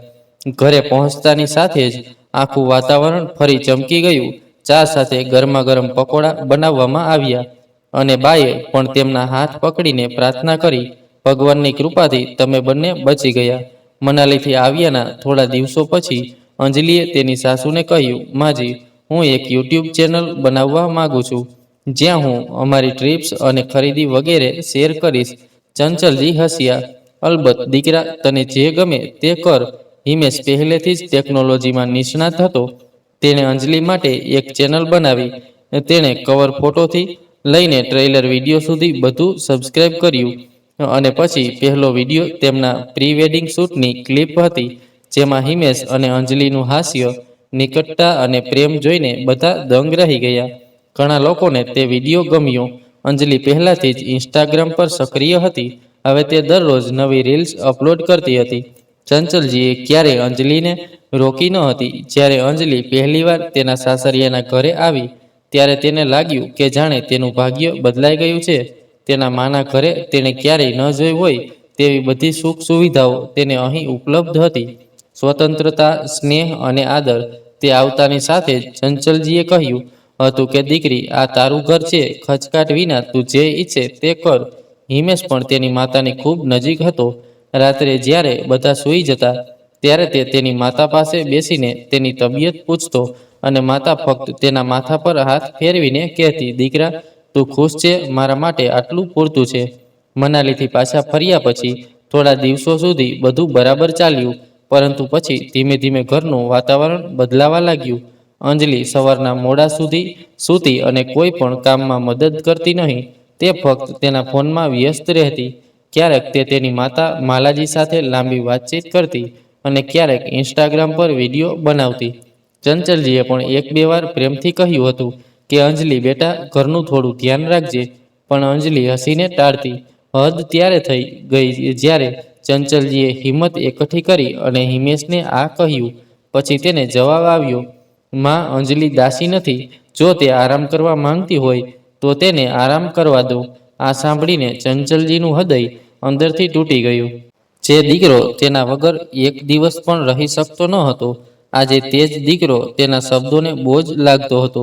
ઘરે પહોંચતાની સાથે જ આખું વાતાવરણ ફરી ચમકી ગયું. ચા સાથે ગરમા ગરમ પકોડા બનાવવામાં આવ્યા અને બાએ પણ તેમના હાથ પકડીને પ્રાર્થના કરી. ભગવાનની કૃપાથી તમે બંને બચી ગયા. મનાલીથી આવ્યાના થોડા દિવસો પછી અંજલિએ તેની સાસુને કહ્યું. માજી, હું એક યુટ્યુબ ચેનલ બનાવવા માંગુ છું જ્યાં હું અમારી ટ્રીપ્સ અને ખરીદી વગેરે શેર કરીશ. ચંચલજી હસ્યા. અલબત્ત દીકરા, તને જે ગમે તે કર. હિમેશ પહેલેથી જ ટેકનોલોજીમાં નિષ્ણાત હતો. તેણે અંજલિ માટે એક ચેનલ બનાવી. તેણે કવર ફોટોથી લઈને ટ્રેલર વિડીયો સુધી બધું સબસ્ક્રાઇબ કર્યું. અને પછી પહેલો વિડીયો તેમના પ્રી વેડિંગ શૂટની ક્લિપ હતી, જેમાં હિમેશ અને અંજલિનું હાસ્ય, નિકટતા અને પ્રેમ જોઈને બધા દંગ રહી ગયા. ઘણા લોકોને તે વિડીયો ગમ્યો. અંજલિ પહેલાથી જ ઇન્સ્ટાગ્રામ પર સક્રિય હતી. હવે તે દરરોજ નવી રીલ્સ અપલોડ કરતી હતી. ચંચલજીએ ક્યારેય અંજલિને રોકી ન હતી. જ્યારે અંજલિ પહેલીવાર તેના સાસરિયાના ઘરે આવી, ત્યારે તેને લાગ્યું કે જાણે તેનું ભાગ્ય બદલાઈ ગયું છે. તેના માના ઘરે તેણે ક્યારેય ન જોઈ હોય તેવી બધી સુખ સુવિધાઓ તેને અહીં ઉપલબ્ધ હતી. સ્વતંત્રતા, સ્નેહ અને આદર. તે આવતાની સાથે જ ચંચલજીએ કહ્યું હતું કે દીકરી, આ તારું ઘર છે. ખચકાટ વિના તું જે ઈચ્છે તે કર. હિમેશ પણ તેની માતાની ખૂબ નજીક હતો. રાત્રે જ્યારે બધા સૂઈ જતા, ત્યારે તે તેની માતા પાસે બેસીને તેની તબિયત પૂછતો અને માતા ફક્ત તેના માથા પર હાથ ફેરવીને કહેતી, દીકરા, તું ખુશ છે? મારા માટે આટલું પૂરતું છે. મનાલીથી પાછા ફર્યા પછી થોડા દિવસો સુધી બધું બરાબર ચાલ્યું, પરંતુ પછી ધીમે ધીમે ઘરનું વાતાવરણ બદલાવા લાગ્યું. અંજલિ સવારના મોડા સુધી સૂતી અને કોઈ પણ કામમાં મદદ કરતી નહીં. તે ફક્ત તેના ફોનમાં વ્યસ્ત રહેતી. ક્યારેક તે તેની માતા માલાજી સાથે લાંબી વાતચીત કરતી અને ક્યારેક ઇન્સ્ટાગ્રામ પર વિડીયો બનાવતી. ચંચલજીએ પણ એક બે વાર પ્રેમથી કહ્યું હતું કે અંજલિ બેટા, ઘરનું થોડું ધ્યાન રાખજે. પણ અંજલિ હસીને ટાળતી. હદ ત્યારે થઈ ગઈ જ્યારે ચંચલજીએ હિંમત એકઠી કરી અને હિમેશને આ કહ્યું. પછી તેને જવાબ આવ્યો, માં, અંજલિ દાસી નથી. જો તે આરામ કરવા માંગતી હોય તો તેને આરામ કરવા દો. આ સાંભળીને ચંચલજીનું હૃદય અંદરથી તૂટી ગયું. જે દીકરો તેના વગર એક દિવસ પણ રહી શકતો ન હતો, આજે તે જ દીકરો તેના શબ્દોને બોજ લાગતો હતો.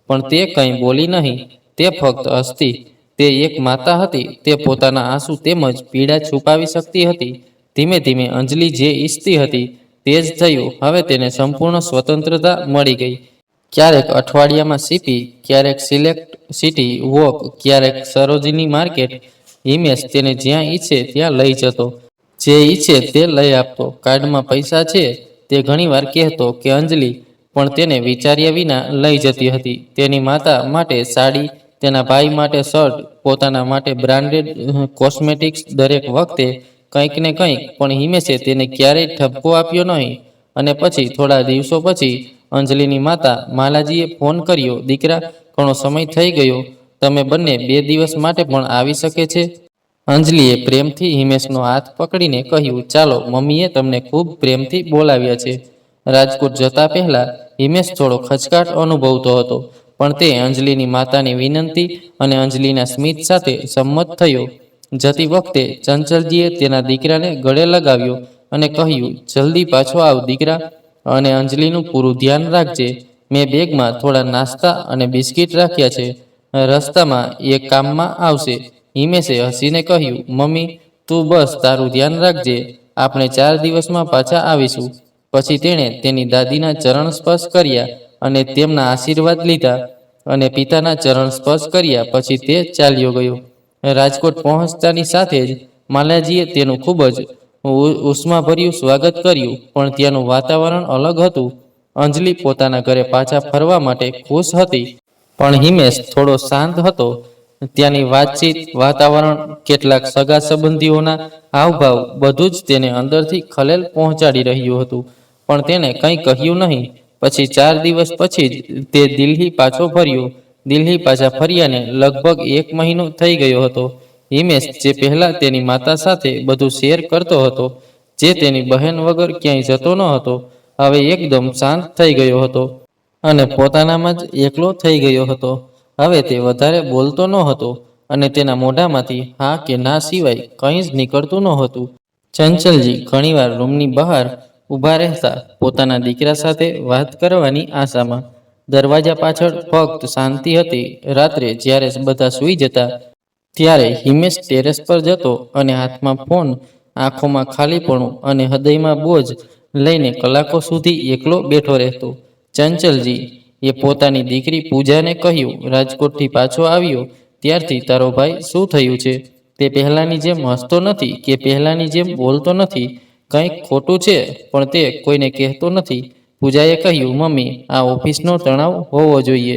પણ તે કંઈ બોલી નહીં. તે ફક્ત હસતી. તે એક માતા હતી. તે પોતાના આંસુ તેમજ પીડા છુપાવી શકતી હતી. ધીમે ધીમે અંજલિ જે ઈચ્છતી હતી તે જ થયું. હવે તેને સંપૂર્ણ સ્વતંત્રતા મળી ગઈ. ક્યારેક અઠવાડિયામાં સીપી, ક્યારેક સિલેક્ટ સિટી વોક, ક્યારેક સરોજિની માર્કેટ. હિમેશ તેને જ્યાં ઈચ્છે ત્યાં લઈ જતો. જે ઈચ્છે તે લઈ આપતો. કાર્ડમાં પૈસા છે, તે ઘણીવાર કહેતો કે અંજલિ પણ તેને વિચાર્યા વિના લઈ જતી હતી. તેની માતા માટે સાડી, તેના ભાઈ માટે શર્ટ, પોતાના માટે બ્રાન્ડેડ કોસ્મેટિક્સ. દરેક વખતે કંઈક ને કંઈક. પણ હિમેશે તેને ક્યારેય ઠપકો આપ્યો નહીં. અને પછી થોડા દિવસો પછી અંજલિની માતા માલાજીએ ફોન કર્યો, દીકરા, ઘણો સમય થઈ ગયો. તમે બંને 2 દિવસ માટે પણ આવી શકે છે? અંજલિએ પ્રેમથી હિમેશનો હાથ પકડીને કહ્યું, ચાલો, મમ્મીએ તમને ખૂબ પ્રેમથી બોલાવ્યા છે. રાજકોટ જતા પહેલા હિમેશ થોડો ખચકાટ અનુભવતો હતો, પણ તે અંજલિની માતાની વિનંતી અને અંજલિના સ્મિત સાથે સંમત થયો. જતી વખતે ચંચલજીએ તેના દીકરાને ગળે લગાવ્યો અને કહ્યું, જલ્દી પાછો આવ દીકરા, અને અંજલિનું પૂરું ધ્યાન રાખજે. મેં બેગમાં થોડા નાસ્તા અને બિસ્કિટ રાખ્યા છે. રસ્તામાં એ કામમાં આવશે. હિમેશે હસીને કહ્યું, મમ્મી, તું બસ તારું ધ્યાન રાખજે. આપણે 4 દિવસમાં પાછા આવીશું. પછી તેણે તેની દાદીના ચરણ સ્પર્શ કર્યા અને તેમના આશીર્વાદ લીધા. અને પિતાના ચરણ સ્પર્શ કર્યા પછી તે ચાલ્યો ગયો. રાજકોટ પહોંચતાની સાથે જ માલાજીએ તેનું ખૂબ જ ઉષ્માભર્યું સ્વાગત કર્યું. પણ ત્યાંનું વાતાવરણ અલગ હતું. અંજલિ પોતાના ઘરે પાછા ફરવા માટે ખુશ હતી, પણ હિમેશ થોડો શાંત હતો. ત્યાંની વાતચીત, વાતાવરણ, કેટલાક સગા સંબંધીઓના હાવભાવ, બધું જ તેને અંદરથી ખલેલ પહોંચાડી રહ્યું હતું. પણ તેણે કંઈ કહ્યું નહીં. પછી 4 દિવસ પછી જ તે દિલ્હી પાછો ફર્યો. દિલ્હી પાછા ફર્યાને લગભગ 1 મહિનો થઈ ગયો હતો. હિમેશ જે પહેલા તેની માતા સાથે બધું શેર કરતો હતો, જે તેની બહેન વગર ક્યાંય જતો ન હતો, હવે એકદમ શાંત થઈ ગયો હતો અને પોતાનામાં જ એકલો થઈ ગયો હતો. હવે તે વધારે બોલતો ન હતો અને તેના મોઢામાંથી હા કે ના સિવાય કંઈ જ નીકળતું નહોતું. ચંચલજી ઘણીવાર રૂમની બહાર ઊભા રહેતા, પોતાના દીકરા સાથે વાત કરવાની આશામાં. દરવાજા પાછળ ફક્ત શાંતિ હતી. રાત્રે જ્યારે બધા સૂઈ જતા, ત્યારે હિમેશ ટેરેસ પર જતો અને હાથમાં ફોન, આંખોમાં ખાલીપણું અને હૃદયમાં બોજ લઈને કલાકો સુધી એકલો બેઠો રહેતો. ચંચલજી એ પોતાની દીકરી પૂજાને કહ્યું, રાજકોટથી પાછો આવ્યો ત્યારથી તારો ભાઈ શું થયું છે? તે પહેલાંની જેમ હસતો નથી કે પહેલાંની જેમ બોલતો નથી. કંઈક ખોટું છે, પણ તે કોઈને કહેતો નથી. પૂજાએ કહ્યું, મમ્મી, આ ઓફિસનો તણાવ હોવો જોઈએ.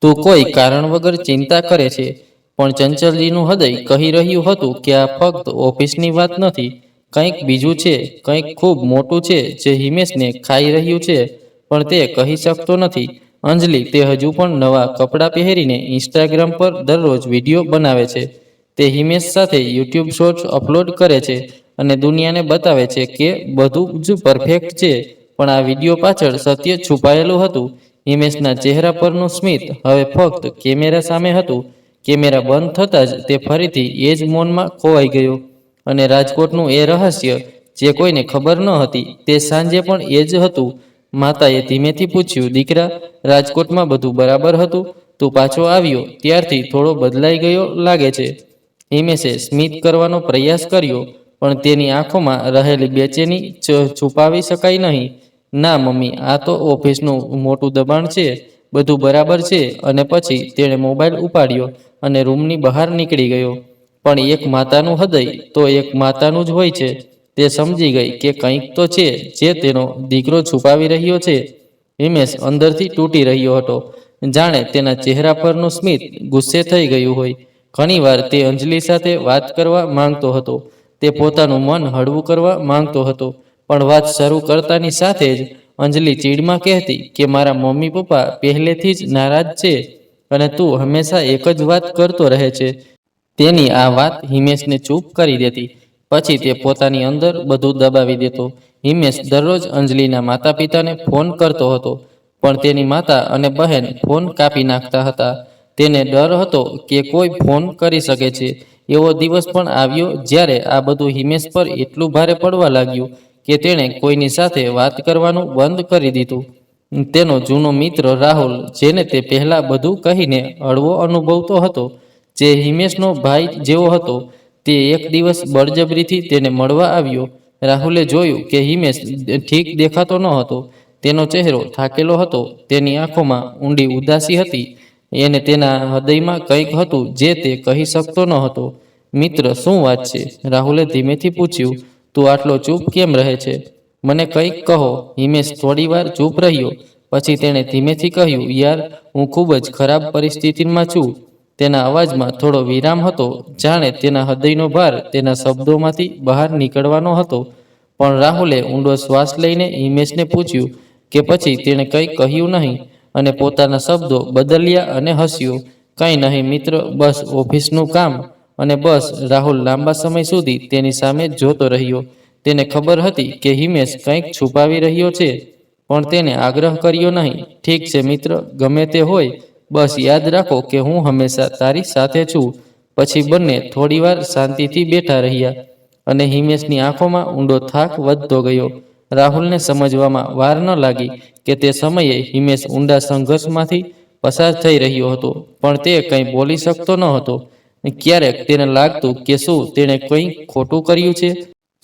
તું કોઈ કારણ વગર ચિંતા કરે છે. પણ ચંચલજીનું હૃદય કહી રહ્યું હતું કે આ ફક્ત ઓફિસની વાત નથી. કંઈક બીજું છે, કંઈક ખૂબ મોટું છે જે હિમેશને ખાઈ રહ્યું છે, પણ તે કહી શકતો નથી. અંજલિ, તે હજુ પણ નવા કપડાં પહેરીને ઇન્સ્ટાગ્રામ પર દરરોજ વિડીયો બનાવે છે. તે હિમેશ સાથે યુટ્યુબ શોર્ટ્સ અપલોડ કરે છે અને દુનિયાને બતાવે છે કે બધું જ પરફેક્ટ છે. પણ આ વિડીયો પાછળ સત્ય છુપાયેલું હતું. હિમેશના ચહેરા પરનું સ્મિત હવે ફક્ત કેમેરા સામે હતું. કેમેરા બંધ થતાં જ તે ફરીથી એ જ મૌનમાં ખોવાઈ ગયો. અને રાજકોટનું એ રહસ્ય જે કોઈને ખબર ન હતી, તે સાંજે પણ એ જ હતું. માતાએ ધીમેથી પૂછ્યું, દીકરા, રાજકોટમાં બધું બરાબર હતું? તું પાછો આવ્યો ત્યારથી થોડો બદલાઈ ગયો લાગે છે. હિમેશે સ્મિત કરવાનો પ્રયાસ કર્યો, પણ તેની આંખોમાં રહેલી બેચેની છુપાવી શકાય નહીં. ના મમ્મી, આ તો ઓફિસનું મોટું દબાણ છે. બધું બરાબર છે. અને પછી તેણે મોબાઈલ ઉપાડ્યો અને રૂમની બહાર નીકળી ગયો. પણ એક માતાનું હૃદય તો એક માતાનું જ હોય છે. તે સમજી ગઈ કે કંઈક તો છે જે તેનો દીકરો છુપાવી રહ્યો છે. હિમેશ અંદરથી તૂટી રહ્યો હતો. જાણે તેના ચહેરા પરનું સ્મિત ગુસ્સે થઈ ગયું હોય. ઘણીવાર તે અંજલિ સાથે વાત કરવા માંગતો હતો. તે પોતાનું મન હળવું કરવા માંગતો હતો. પણ વાત શરૂ કરતાની સાથે જ અંજલિ ચીડમાં કહેતી કે મારા મમ્મી પપ્પા પહેલેથી જ નારાજ છે અને તું હંમેશા એક જ વાત કરતો રહે છે. તેની આ વાત હિમેશને ચૂપ કરી દેતી. પછી તે પોતાની અંદર બધું દબાવી દેતો. હિમેશ દરરોજ અંજલિના માતા પિતાને ફોન કરતો હતો, પણ તેની માતા અને બહેન ફોન કાપી નાખતા હતા. તેને ડર હતો કે કોઈ ફોન કરી શકે છે. એવો દિવસ પણ આવ્યો જ્યારે આ બધું હિમેશ પર એટલું ભારે પડવા લાગ્યું કે તેણે કોઈની સાથે વાત કરવાનું બંધ કરી દીધું. તેનો જૂનો મિત્ર રાહુલ, જેને તે પહેલા બધું કહીને હળવો અનુભવતો હતો, જે હિમેશનો ભાઈ જેવો હતો, તે એક દિવસ બળજબરીથી તેને મળવા આવ્યો. રાહુલે જોયું કે હિમેશ ઠીક દેખાતો ન હતો. તેનો ચહેરો થાકેલો હતો. તેની આંખોમાં ઊંડી ઉદાસી હતી. એને તેના હૃદયમાં કંઈક હતું જે તે કહી શકતો ન હતો. મિત્ર, શું વાત છે? રાહુલે ધીમેથી પૂછ્યું. તું આટલો ચૂપ કેમ રહે છે? મને કંઈક કહો. હિમેશ થોડીવાર ચૂપ રહ્યો. પછી તેણે ધીમેથી કહ્યું, યાર, હું ખૂબ જ ખરાબ પરિસ્થિતિમાં છું. તેના અવાજમાં થોડો વિરામ હતો, જાણે તેના હૃદયનો ભાર તેના શબ્દોમાંથી બહાર નીકળવાનો હતો. પણ રાહુલે ઊંડો શ્વાસ લઈને હિમેશને પૂછ્યું કે પછી તેણે કંઈ કહ્યું નહીં અને પોતાના શબ્દો બદલ્યા અને હસ્યો. કંઈ નહીં મિત્ર, બસ ઓફિસનું કામ. અને બસ. રાહુલ લાંબા સમય સુધી તેની સામે જોતો રહ્યો. તેને ખબર હતી કે હિમેશ કંઈક છુપાવી રહ્યો છે, પણ તેને આગ્રહ કર્યો નહીં. ઠીક છે મિત્ર, ગમે તે હોય, બસ યાદ રાખો કે હું હંમેશા તારી સાથે છું. પછી બંને થોડીવાર શાંતિથી બેઠા રહ્યા અને હિમેશની આંખોમાં ઊંડો થાક વધતો ગયો. રાહુલને સમજવામાં વાર ન લાગી કે તે સમયે હિમેશ ઊંડા સંઘર્ષમાંથી પસાર થઈ રહ્યો હતો, પણ તે કંઈ બોલી શકતો ન હતો. ક્યારેક તેને લાગતું કે શું તેણે કંઈ ખોટું કર્યું છે?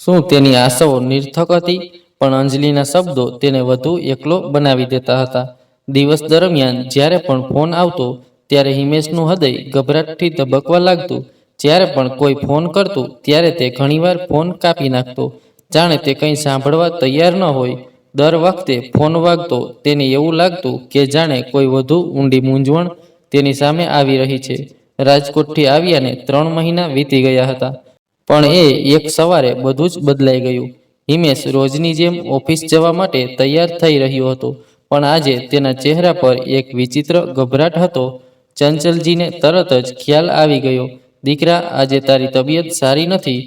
શું તેની આશાઓ નિરર્થક હતી? પણ અંજલિના શબ્દો તેને વધુ એકલો બનાવી દેતા હતા. દિવસ દરમિયાન જ્યારે પણ ફોન આવતો, ત્યારે હિમેશનું હૃદય ગભરાટથી ધબકવા લાગતું. જ્યારે પણ કોઈ ફોન કરતું, ત્યારે તે ઘણીવાર ફોન કાપી નાખતો, જાણે તે કંઈ સાંભળવા તૈયાર ન હોય. દર વખતે ફોન વાગતો, તેને એવું લાગતું કે જાણે કોઈ વધુ ઊંડી મૂંઝવણ તેની સામે આવી રહી છે. રાજકોટથી આવ્યાને 3 મહિના વીતી ગયા હતા. પણ એક સવારે બધું જ બદલાઈ ગયું. હિમેશ રોજની જેમ ઓફિસ જવા માટે તૈયાર થઈ રહ્યો હતો, પણ આજે તેના ચહેરા પર એક વિચિત્ર ગભરાટ હતો. ચંચલજીને તરત જ ખ્યાલ આવી ગયો. દીકરા, આજે તારી તબિયત સારી નથી,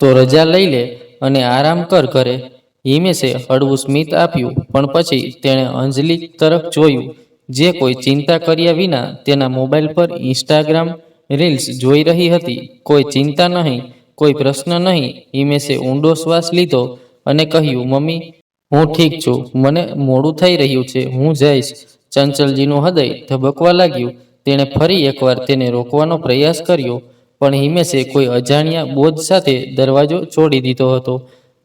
તો રજા લઈ લે અને આરામ કર ઘરે. હિમેશે હળવું સ્મિત આપ્યું, પણ પછી તેણે અંજલિ તરફ જોયું, જે કોઈ ચિંતા કર્યા વિના તેના મોબાઈલ પર ઇન્સ્ટાગ્રામ રીલ્સ જોઈ રહી હતી. કોઈ ચિંતા નહીં, કોઈ પ્રશ્ન નહીં. હિમેશે ઊંડો શ્વાસ લીધો અને કહ્યું, મમ્મી, હું ઠીક છું. મને મોડું થઈ રહ્યું છે, હું જઈશ. ચંચલજીનું હૃદય ધબકવા લાગ્યું. તેણે ફરી એકવાર તેને રોકવાનો પ્રયાસ કર્યો, પણ હિમેશે કોઈ અજાણ્યા બોજ સાથે દરવાજો છોડી દીધો હતો.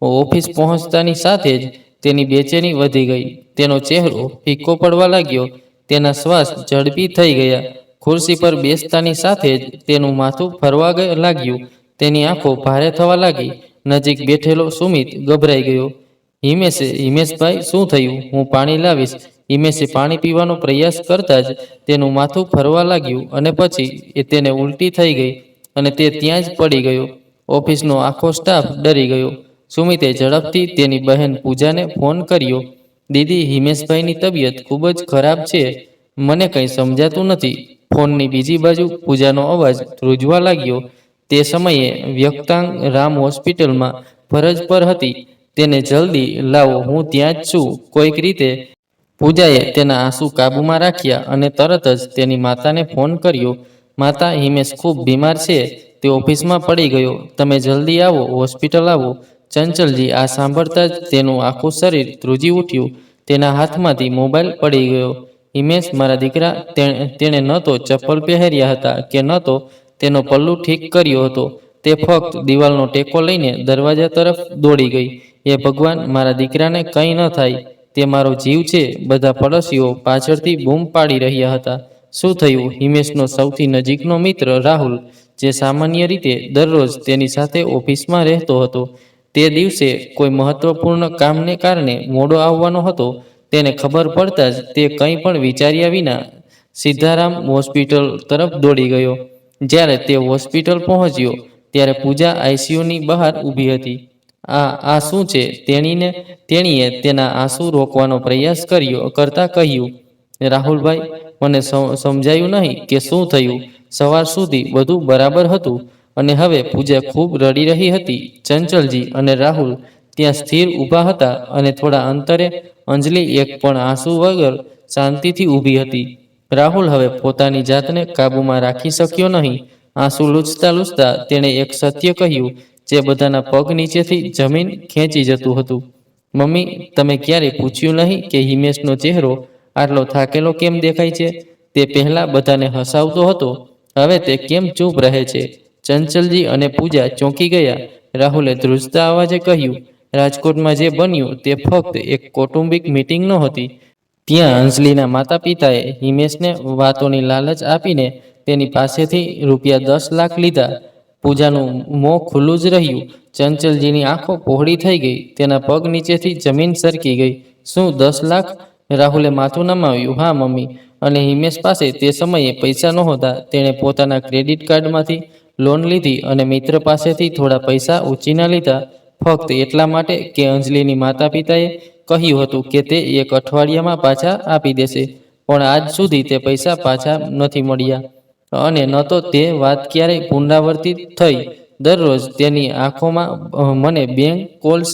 ઓફિસ પહોંચતાની સાથે જ તેની બેચેની વધી ગઈ. તેનો ચહેરો ફીકો પડવા લાગ્યો. તેના શ્વાસ ઝડપી થઈ ગયા. ખુરશી પર બેસતાની સાથે જ તેનું માથું ફરવા લાગ્યું. તેની આંખો ભારે થવા લાગી. નજીક બેઠેલો સુમિત ગભરાઈ ગયો. હિમેશભાઈ, શું થયું? હું પાણી લાવીશ. હિમેશે પાણી પીવાનો પ્રયાસ કરતા જ તેનું માથું ફરવા લાગ્યું અને પછી તેને ઉલટી થઈ ગઈ અને તે ત્યાં જ પડી ગયો. ઓફિસનો આખો સ્ટાફ ડરી ગયો. સુમિતે ઝડપથી તેની બહેન પૂજાને ફોન કર્યો. દીદી, હિમેશભાઈની તબિયત ખૂબ જ ખરાબ છે. મને કંઈ સમજાતું નથી. ફોનની બીજી બાજુ પૂજાનો અવાજ ધ્રુજવા લાગ્યો. તે સમયે વ્યક્તાંગ રામ હોસ્પિટલમાં ફરજ પર હતી. તેને જલ્દી લાવો, હું ત્યાં જ છું. કોઈક રીતે પૂજાએ તેના આંસુ કાબૂમાં રાખ્યા અને તરત જ તેની માતાને ફોન કર્યો. માતા, હિમેશ ખૂબ બીમાર છે. તે ઓફિસમાં પડી ગયો. તમે જલ્દી આવો, હોસ્પિટલ આવો. ચંચલજી આ સાંભળતા જ તેનું આખું શરીર ધ્રુજી ઉઠ્યું. તેના હાથમાંથી મોબાઈલ પડી ગયો. હિમેશ, મારા દીકરા, તેણે ન તો ચપ્પલ પહેર્યા હતા કે ન તો તેનો પલ્લુ ઠીક કર્યો હતો. તે ફક્ત દિવાલનો ટેકો લઈને દરવાજા તરફ દોડી ગઈ. હે ભગવાન, મારા દીકરાને કંઈ ન થાય. તે મારો જીવ છે. બધા પડોશીઓ પાછળથી બૂમ પાડી રહ્યા હતા. શું થયું? હિમેશનો સૌથી નજીકનો મિત્ર રાહુલ, જે સામાન્ય રીતે દરરોજ તેની સાથે ઓફિસમાં રહેતો હતો, તે દિવસે કોઈ મહત્વપૂર્ણ કામને કારણે મોડો આવવાનો હતો. તેને ખબર પડતા જ તે કંઈ પણ વિચાર્યા વિના સિદ્ધારામ હોસ્પિટલ તરફ દોડી ગયો. જ્યારે તે હોસ્પિટલ પહોંચ્યો ત્યારે પૂજા આઈસીયુની બહાર ઊભી હતી. આ શું છે? તેણીએ તેના આંસુ રોકવાનો પ્રયાસ કરતા કહ્યું, રાહુલભાઈ, મને સમજાયું નહીં કે શું થયું. સવાર સુધી બધું બરાબર હતું અને હવે પૂજા ખૂબ રડી રહી હતી. ચંચલજી અને રાહુલ ત્યાં સ્થિર ઊભા હતા અને થોડા અંતરે અંજલિ એક પણ આંસુ વગર શાંતિથી ઊભી હતી. રાહુલ હવે પોતાની જાતને કાબૂમાં રાખી શક્યો નહીં. આંસુ લૂછતા લૂછતા તેણે એક સત્ય કહ્યું જે બધાના પગ નીચેથી જમીન ખેંચી જતું હતું. મમ્મી, તમે ક્યારેય પૂછ્યું નહીં કે હિમેશનો ચહેરો આટલો થાકેલો કેમ દેખાય છે? તે પહેલા બધાને હસાવતો હતો, હવે તે કેમ ચૂપ રહે છે? ચંચલજી અને પૂજા ચોંકી ગયા. રાહુલે ધ્રુજતા અવાજે કહ્યું, રાજકોટમાં જે બન્યું તે ફક્ત એક કૌટુંબિક મીટિંગ નહોતી. ત્યાં અંજલિના માતા પિતાએ હિમેશને વાતોની લાલચ આપીને તેની પાસેથી ₹10 લાખ લીધા. પૂજાનું મોં ખુલ્લું જ રહ્યું. ચંચલજીની આંખો પહોળી થઈ ગઈ. તેના પગ નીચેથી જમીન સરકી ગઈ. શું 10 લાખ? રાહુલે માથું નમાવ્યું. હા મમ્મી. અને હિમેશ પાસે તે સમયે પૈસા નહોતા. તેણે પોતાના ક્રેડિટ કાર્ડમાંથી લોન લીધી અને મિત્ર પાસેથી થોડા પૈસા ઉછીના લીધા, ફક્ત એટલા માટે કે અંજલિની માતા પિતાએ કહ્યું હતું કે તે 1 અઠવાડિયામાં પાછા આપી દેશે. પણ આજ સુધી તે પૈસા પાછા નથી મળ્યા અને ન તો તે વાત ક્યારેય પુનરાવર્તિત થઈ. દરરોજ તેની આંખોમાં મને બેંક કોલ્સ,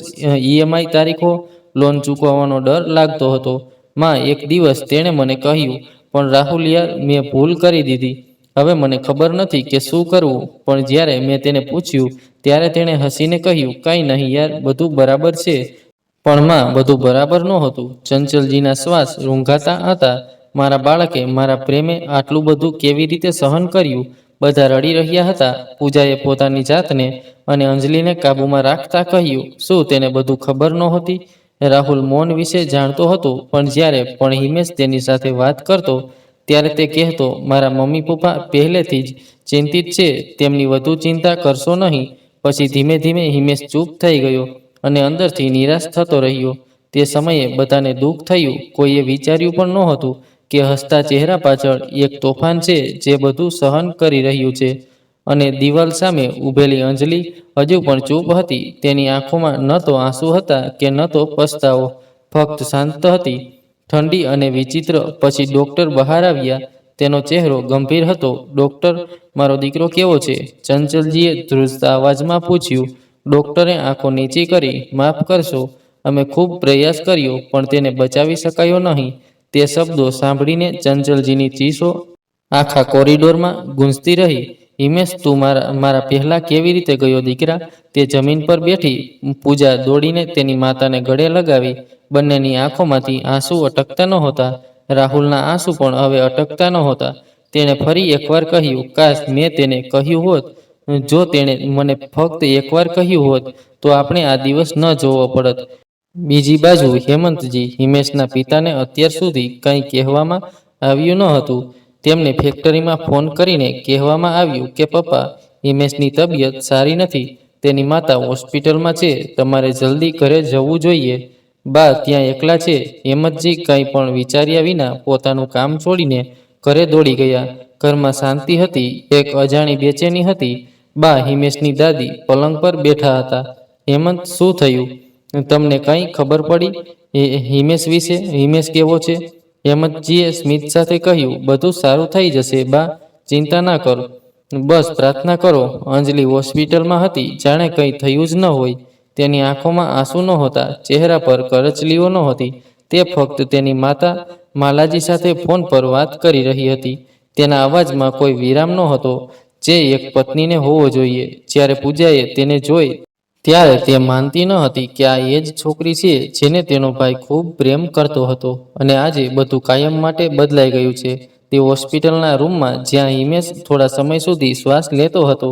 ઈએમઆઈ તારીખો, લોન ચૂકવવાનો ડર લાગતો હતો. માં, એક દિવસ તેણે મને કહ્યું, પણ રાહુલ યાર, મેં ભૂલ કરી દીધી. હવે મને ખબર નથી કે શું કરવું. પણ જ્યારે મેં તેને પૂછ્યું ત્યારે તેણે હસીને કહ્યું, કંઈ નહીં યાર, બધું બરાબર છે. પણ માં, બધું બરાબર નહોતું. ચંચલજીના શ્વાસ રૂંઘાતા હતા. મારા બાળકે, મારા પ્રેમે આટલું બધું કેવી રીતે સહન કર્યું? બધા રડી રહ્યા હતા. પૂજાએ પોતાની જાતને અને અંજલિને કાબૂમાં રાખતા કહ્યું, શું તેને બધું ખબર નહોતી? રાહુલ મૌન વિશે જાણતો હતો, પણ જ્યારે પણ હિમેશ તેની સાથે વાત કરતો ત્યારે તે કહેતો, મારા મમ્મી પપ્પા પહેલેથી જ ચિંતિત છે, તેમની વધુ ચિંતા કરશો નહીં. પછી ધીમે ધીમે હિમેશ ચૂપ થઈ ગયો અને અંદરથી નિરાશ થતો રહ્યો. તે સમયે બધાને દુઃખ થયું. કોઈએ વિચાર્યું પણ નહોતું કે હસતા ચહેરા પાછળ એક તોફાન છે જે બધું સહન કરી રહ્યું છે. અને દિવાલ સામે ઊભેલી અંજલિ હજુ પણ ચૂપ હતી. તેની આંખોમાં ન તો આંસુ હતા કે ન તો પસ્તાવો, ફક્ત શાંત હતી, ઠંડી અને વિચિત્ર. પછી ડૉક્ટર બહાર આવ્યા. તેનો ચહેરો ગંભીર હતો. ડૉક્ટર, મારો દીકરો કેવો છે? ચંચલજીએ ધ્રુજતા અવાજમાં પૂછ્યું. ડૉક્ટરે આંખો નીચી કરી. માફ કરશો, અમે ખૂબ પ્રયાસ કર્યો પણ તેને બચાવી શકાયો નહીં. તે શબ્દો સાંભળીને ચંચલજીની ચીસો આખા કોરિડોરમાં ગૂંજતી રહી. હિમેશ, તું મારા પહેલા કેવી રીતે ગયો દીકરા? તે જમીન પર બેઠી. પૂજા દોડીને તેની માતાને ગળે લગાવી. બંનેની આંખોમાંથી આંસુ અટકતા નહોતા. રાહુલના આંસુ પણ હવે અટકતા નહોતા. તેણે ફરી એકવાર કહ્યું, કાશ મેં તેને કહ્યું હોત. જો તેણે મને ફક્ત એકવાર કહ્યું હોત તો આપણે આ દિવસ ન જોવો પડત. બીજી બાજુ હેમંતજી, હિમેશના પિતાને અત્યાર સુધી કંઈ કહેવામાં આવ્યું ન હતું. તેમને ફેક્ટરીમાં ફોન કરીને કહેવામાં આવ્યું કે પપ્પા, હિમેશની તબિયત સારી નથી, તેની માતા હોસ્પિટલમાં છે, તમારે જલ્દી ઘરે જવું જોઈએ. બા ત્યાં એકલા છે. હેમંતજી કંઈ પણ વિચાર્યા વિના પોતાનું કામ છોડીને ઘરે દોડી ગયા. ઘરમાં શાંતિ હતી, એક અજાણી બેચેની હતી. બા હિમેશની દાદી પલંગ પર બેઠા હતા. હેમંત, શું થયું? તમને કંઈ ખબર પડી હિમેશ વિશે? હિમેશ કેવો છે? હેમંતજીએ સ્મિત સાથે કહ્યું, બધું સારું થઈ જશે બા, ચિંતા ના કરો. બસ પ્રાર્થના કરો. અંજલિ હોસ્પિટલમાં હતી, જાણે કંઈ થયું જ ન હોય. તેની આંખોમાં આંસુ નહોતા, ચહેરા પર કરચલીઓ નહોતી. તે ફક્ત તેની માતા માલાજી સાથે ફોન પર વાત કરી રહી હતી. તેના અવાજમાં કોઈ વિરામ નહોતો, જે એક પત્નીને હોવો જોઈએ. જ્યારે પૂજાએ તેને જોઈ ત્યારે તે માનતી ન હતી કે આ એ જ છોકરી છે જેને તેનો ભાઈ ખૂબ પ્રેમ કરતો હતો. અને આજે બધું કાયમ માટે બદલાઈ ગયું છે. તે હોસ્પિટલના રૂમમાં જ્યાં હિમેશ થોડા સમય સુધી શ્વાસ લેતો હતો,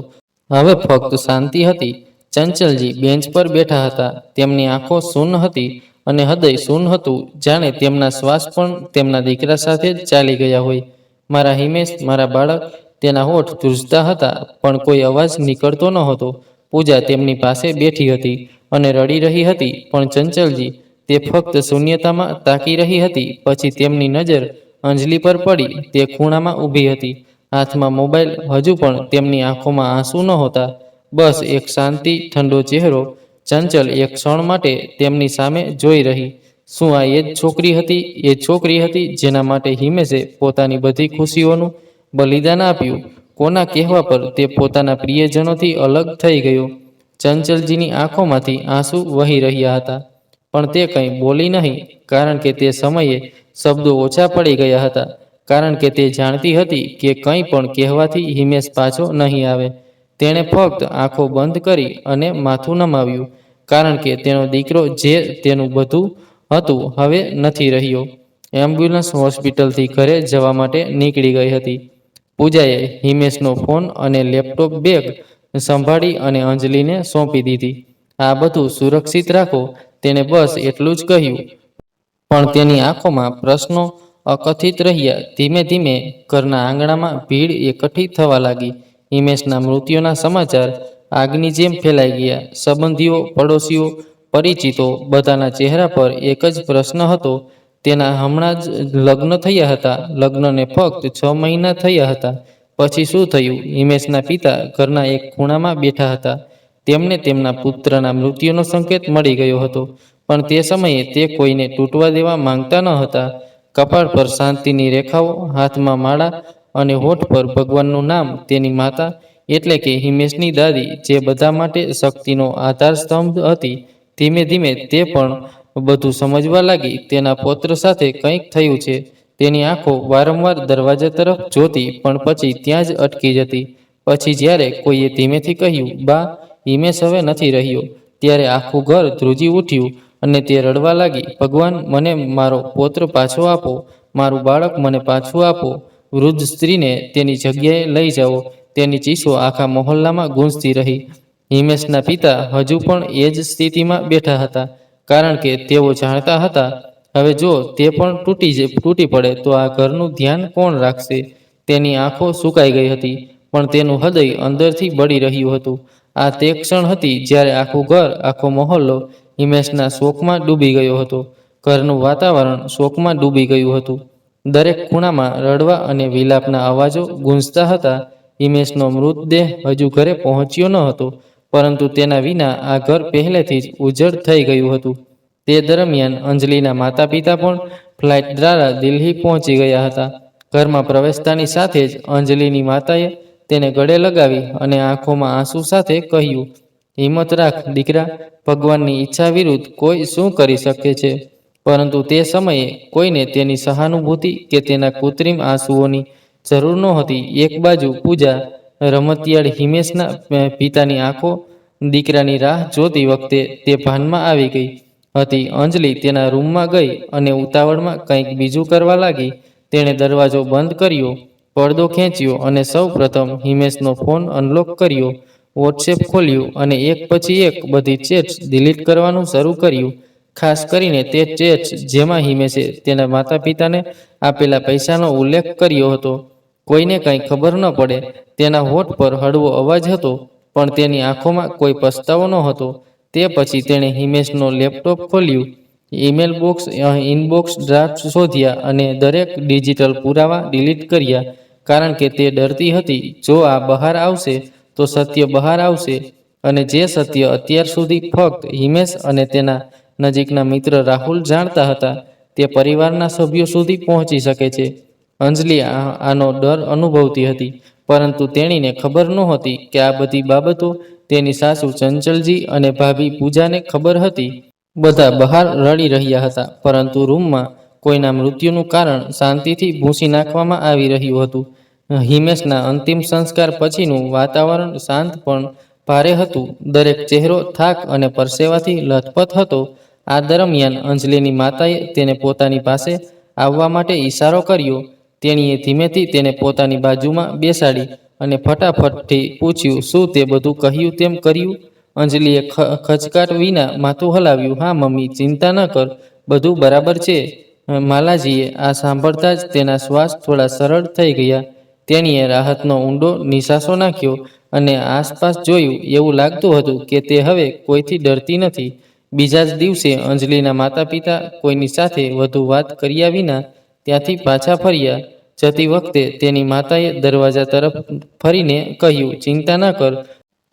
હવે ફક્ત શાંતિ હતી. ચંચલજી બેન્ચ પર બેઠા હતા. તેમની આંખો શૂન્ય હતી અને હૃદય શૂન્ય હતું, જાણે તેમના શ્વાસ પણ તેમના દીકરા સાથે જ ચાલી ગયા હોય. મારા હિમેશ, મારા બાળક. તેના હોઠ ધ્રુજતા હતા, પણ કોઈ અવાજ નીકળતો ન હતો. પૂજા તેમની પાસે બેઠી હતી અને રડી રહી હતી, પણ ચંચલજી, તે ફક્ત શૂન્યતામાં તાકી રહી હતી. પછી તેમની નજર અંજલિ પર પડી. તે ખૂણામાં ઊભી હતી, હાથમાં મોબાઈલ. હજુ પણ તેમની આંખોમાં આંસુ નહોતા, બસ એક શાંતિ, ઠંડો ચહેરો. ચંચલ એક ક્ષણ માટે તેમની સામે જોઈ રહી. શું આ એ જ છોકરી હતી? એ છોકરી હતી જેના માટે હિમેશે પોતાની બધી ખુશીઓનું બલિદાન આપ્યું? કોના કહેવા પર તે પોતાના પ્રિયજનોથી અલગ થઈ ગયો? ચંચલજીની આંખોમાંથી આંસુ વહી રહ્યા હતા, પણ તે કંઈ બોલી નહીં, કારણ કે તે સમયે શબ્દો ઓછા પડી ગયા હતા. કારણ કે તે જાણતી હતી કે કંઈ પણ કહેવાથી હિમેશ પાછો નહીં આવે. તેણે ફક્ત આંખો બંધ કરી અને માથું નમાવ્યું, કારણ કે તેનો દીકરો જે તેનું બધું હતું હવે નથી રહ્યો. એમ્બ્યુલન્સ હોસ્પિટલથી ઘરે જવા માટે નીકળી ગઈ હતી. પૂજાએ હિમેશનો ફોન અને લેપટોપ બેગ સંભાળી અને અંજલિને સોંપી દીધી. આ બધું સુરક્ષિત રાખો, તેણે બસ એટલું જ કહ્યું. પણ તેની આંખોમાં પ્રશ્નો અકથિત રહ્યા. ધીમે ધીમે ઘરના આંગણામાં ભીડ એકઠી થવા લાગી. હિમેશના મૃત્યુના સમાચાર આગની જેમ ફેલાઈ ગયા. સંબંધીઓ, પડોશીઓ, પરિચિતો, બધાના ચહેરા પર એક જ પ્રશ્ન હતો. તેના હમણાં જ લગ્ન થયા હતા. લગ્નને ફક્ત 6 મહિના થયા હતા. પછી શું થયું? હિમેશના પિતા ઘરના એક ખૂણામાં બેઠા હતા. તેમને તેમના પુત્રના મૃત્યુનો સંકેત મળી ગયો હતો, પણ તે સમયે તે કોઈને તૂટવા દેવા માંગતા ન હતા. કપાળ પર શાંતિની રેખાઓ, હાથમાં માળા અને હોઠ પર ભગવાનનું નામ. તેની માતા, એટલે કે હિમેશની દાદી, જે બધા માટે શક્તિનો આધારસ્તંભ હતી, ધીમે ધીમે તે પણ બધું સમજવા લાગી. તેના પૌત્ર સાથે કંઈક થયું છે. તેની આંખો વારંવાર દરવાજા તરફ જોતી, પણ પછી ત્યાં જ અટકી જતી. પછી જ્યારે કોઈએ ધીમેથી કહ્યું, બા, હિમેશ હવે નથી રહ્યો, ત્યારે આખું ઘર ધ્રુજી ઉઠ્યું અને તે રડવા લાગી. ભગવાન, મને મારો પૌત્ર પાછો આપો, મારું બાળક મને પાછું આપો. વૃદ્ધ સ્ત્રીને તેની જગ્યાએ લઈ જાઓ. તેની ચીસો આખા મહોલ્લામાં ગૂંજતી રહી. હિમેશના પિતા હજુ પણ એ જ સ્થિતિમાં બેઠા હતા, કારણ કે તેઓ જાણતા હતા, હવે જો તે પણ તૂટી પડે તો આ ઘરનું ધ્યાન કોણ રાખશે? તેની આંખો સુકાઈ ગઈ હતી, પણ તેનું હૃદય અંદરથી બળી રહ્યું હતું. આ તે ક્ષણ હતી જ્યારે આખું ઘર, આખો મહોલ્લો હિમેશના શોકમાં ડૂબી ગયો હતો. ઘરનું વાતાવરણ શોકમાં ડૂબી ગયું હતું. દરેક ખૂણામાં રડવા અને વિલાપના અવાજો ગૂંજતા હતા. હિમેશનો મૃતદેહ હજુ ઘરે પહોંચ્યો ન હતો, પરંતુ તેના વિના આ ઘર પહેલેથી જ ઉજ્જડ થઈ ગયું હતું. તે દરમિયાન અંજલિના માતા પિતા પણ ફ્લાઇટ દ્વારા દિલ્હી પહોંચી ગયા હતા. ઘરમાં પ્રવેશતાની સાથે જ અંજલિની માતાએ તેને ગળે લગાવી અને આંખોમાં આંસુ સાથે કહ્યું, હિંમત રાખ દીકરા, ભગવાનની ઈચ્છા વિરુદ્ધ કોઈ શું કરી શકે છે? પરંતુ તે સમયે કોઈને તેની સહાનુભૂતિ કે તેના કૃત્રિમ આંસુઓની જરૂર નહોતી. એક બાજુ પૂજા, રમતિયાળ હિમેશના પિતાની આંખો દીકરાની રાહ જોતી વખતે તે ભાનમાં આવી ગઈ હતી. અંજલિ તેના રૂમમાં ગઈ અને ઉતાવળમાં કંઈક બીજું કરવા લાગી. તેણે દરવાજો બંધ કર્યો, પડદો ખેંચ્યો અને સૌ પ્રથમ હિમેશનો ફોન અનલોક કર્યો. વોટ્સએપ ખોલ્યું અને એક પછી એક બધી ચેટ્સ ડિલીટ કરવાનું શરૂ કર્યું. ખાસ કરીને તે ચેટ્સ જેમાં હિમેશે તેના માતા પિતાને આપેલા પૈસાનો ઉલ્લેખ કર્યો હતો. કોઈને કંઈ ખબર ન પડે. તેના હોઠ પર હળવો અવાજ હતો, પણ તેની આંખોમાં કોઈ પસ્તાવો નહોતો. તે પછી તેણે હિમેશનો લેપટોપ ખોલ્યું, ઈમેલ બોક્સ, ઇનબોક્સ, ડ્રાફ્ટ શોધ્યા અને દરેક ડિજિટલ પુરાવા ડિલીટ કર્યા, કારણ કે તે ડરતી હતી જો આ બહાર આવશે તો સત્ય બહાર આવશે, અને જે સત્ય અત્યાર સુધી ફક્ત હિમેશ અને તેના નજીકના મિત્ર રાહુલ જાણતા હતા, તે પરિવારના સભ્યો સુધી પહોંચી શકે છે. અંજલિ આનો ડર અનુભવતી હતી, પરંતુ તેણીને ખબર નહોતી કે આ બધી બાબતો તેની સાસુ ચંચલજી અને ભાભી પૂજાને ખબર હતી. બધા બહાર રડી રહ્યા હતા, પરંતુ રૂમમાં કોઈના મૃત્યુનું કારણ શાંતિથી ભૂંસી નાખવામાં આવી રહ્યું હતું. હિમેશના અંતિમ સંસ્કાર પછીનું વાતાવરણ શાંત પણ ભારે હતું. દરેક ચહેરો થાક અને પરસેવાથી લથપથ હતો. આ દરમિયાન અંજલિની માતાએ તેને પોતાની પાસે આવવા માટે ઈશારો કર્યો. તેણીએ ધીમેથી તેને પોતાની બાજુમાં બેસાડી અને ફટાફટથી પૂછ્યું, શું તે બધું કહ્યું તેમ કર્યું? અંજલિએ ખચકાટ વિના માથું હલાવ્યું. હા મમ્મી, ચિંતા ન કર, બધું બરાબર છે. માલાજીએ આ સાંભળતા જ તેના શ્વાસ થોડા સરળ થઈ ગયા. તેણીએ રાહતનો ઊંડો નિસાસો નાખ્યો અને આસપાસ જોયું. એવું લાગતું હતું કે તે હવે કોઈથી ડરતી નથી. બીજા જ દિવસે અંજલિના માતા પિતા કોઈની સાથે વધુ વાત કર્યા વિના ત્યાંથી પાછા ફર્યા. જતી વખતે તેની માતાએ દરવાજા તરફ ફરીને કહ્યું, ચિંતા ન કર,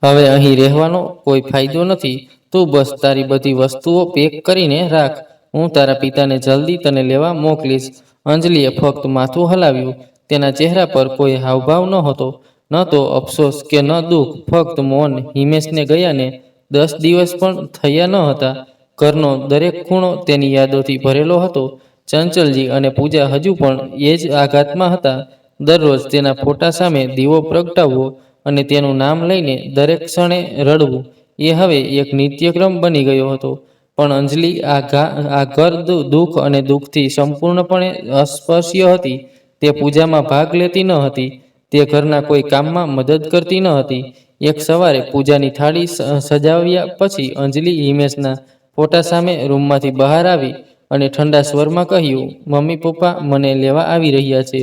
હવે અહીં રહેવાનો કોઈ ફાયદો નથી. તું બસ તારી બધી વસ્તુઓ પેક કરીને રાખ. હું તારા પિતાને જલ્દી તને લેવા મોકલીશ. અંજલિએ ફક્ત માથું હલાવ્યું. તેના ચહેરા પર કોઈ હાવભાવ નહોતો, ન તો અફસોસ કે ન દુઃખ, ફક્ત મૌન. હિમેશને ગયાને 10 દિવસ પણ થયા ન હતા. ઘરનો દરેક ખૂણો તેની યાદોથી ભરેલો હતો. ચંચલજી અને પૂજા હજુ પણ એ જ આઘાતમાં હતા. દરરોજ તેના ફોટા સામે દીવો પ્રગટાવવો અને તેનું નામ લઈને દરેક ક્ષણે રડવું, એ હવે એક નિત્યક્રમ બની ગયો હતો. પણ અંજલિ આ ઘર દુઃખ અને દુઃખથી સંપૂર્ણપણે અસ્પૃશ્ય હતી. તે પૂજામાં ભાગ લેતી ન હતી. તે ઘરના કોઈ કામમાં મદદ કરતી ન હતી. એક સવારે પૂજાની થાળી સજાવ્યા પછી અંજલિ હિમેશના ફોટા સામે રૂમમાંથી બહાર આવી અને ઠંડા સ્વરમાં કહ્યું, મમ્મી પપ્પા મને લેવા આવી રહ્યા છે.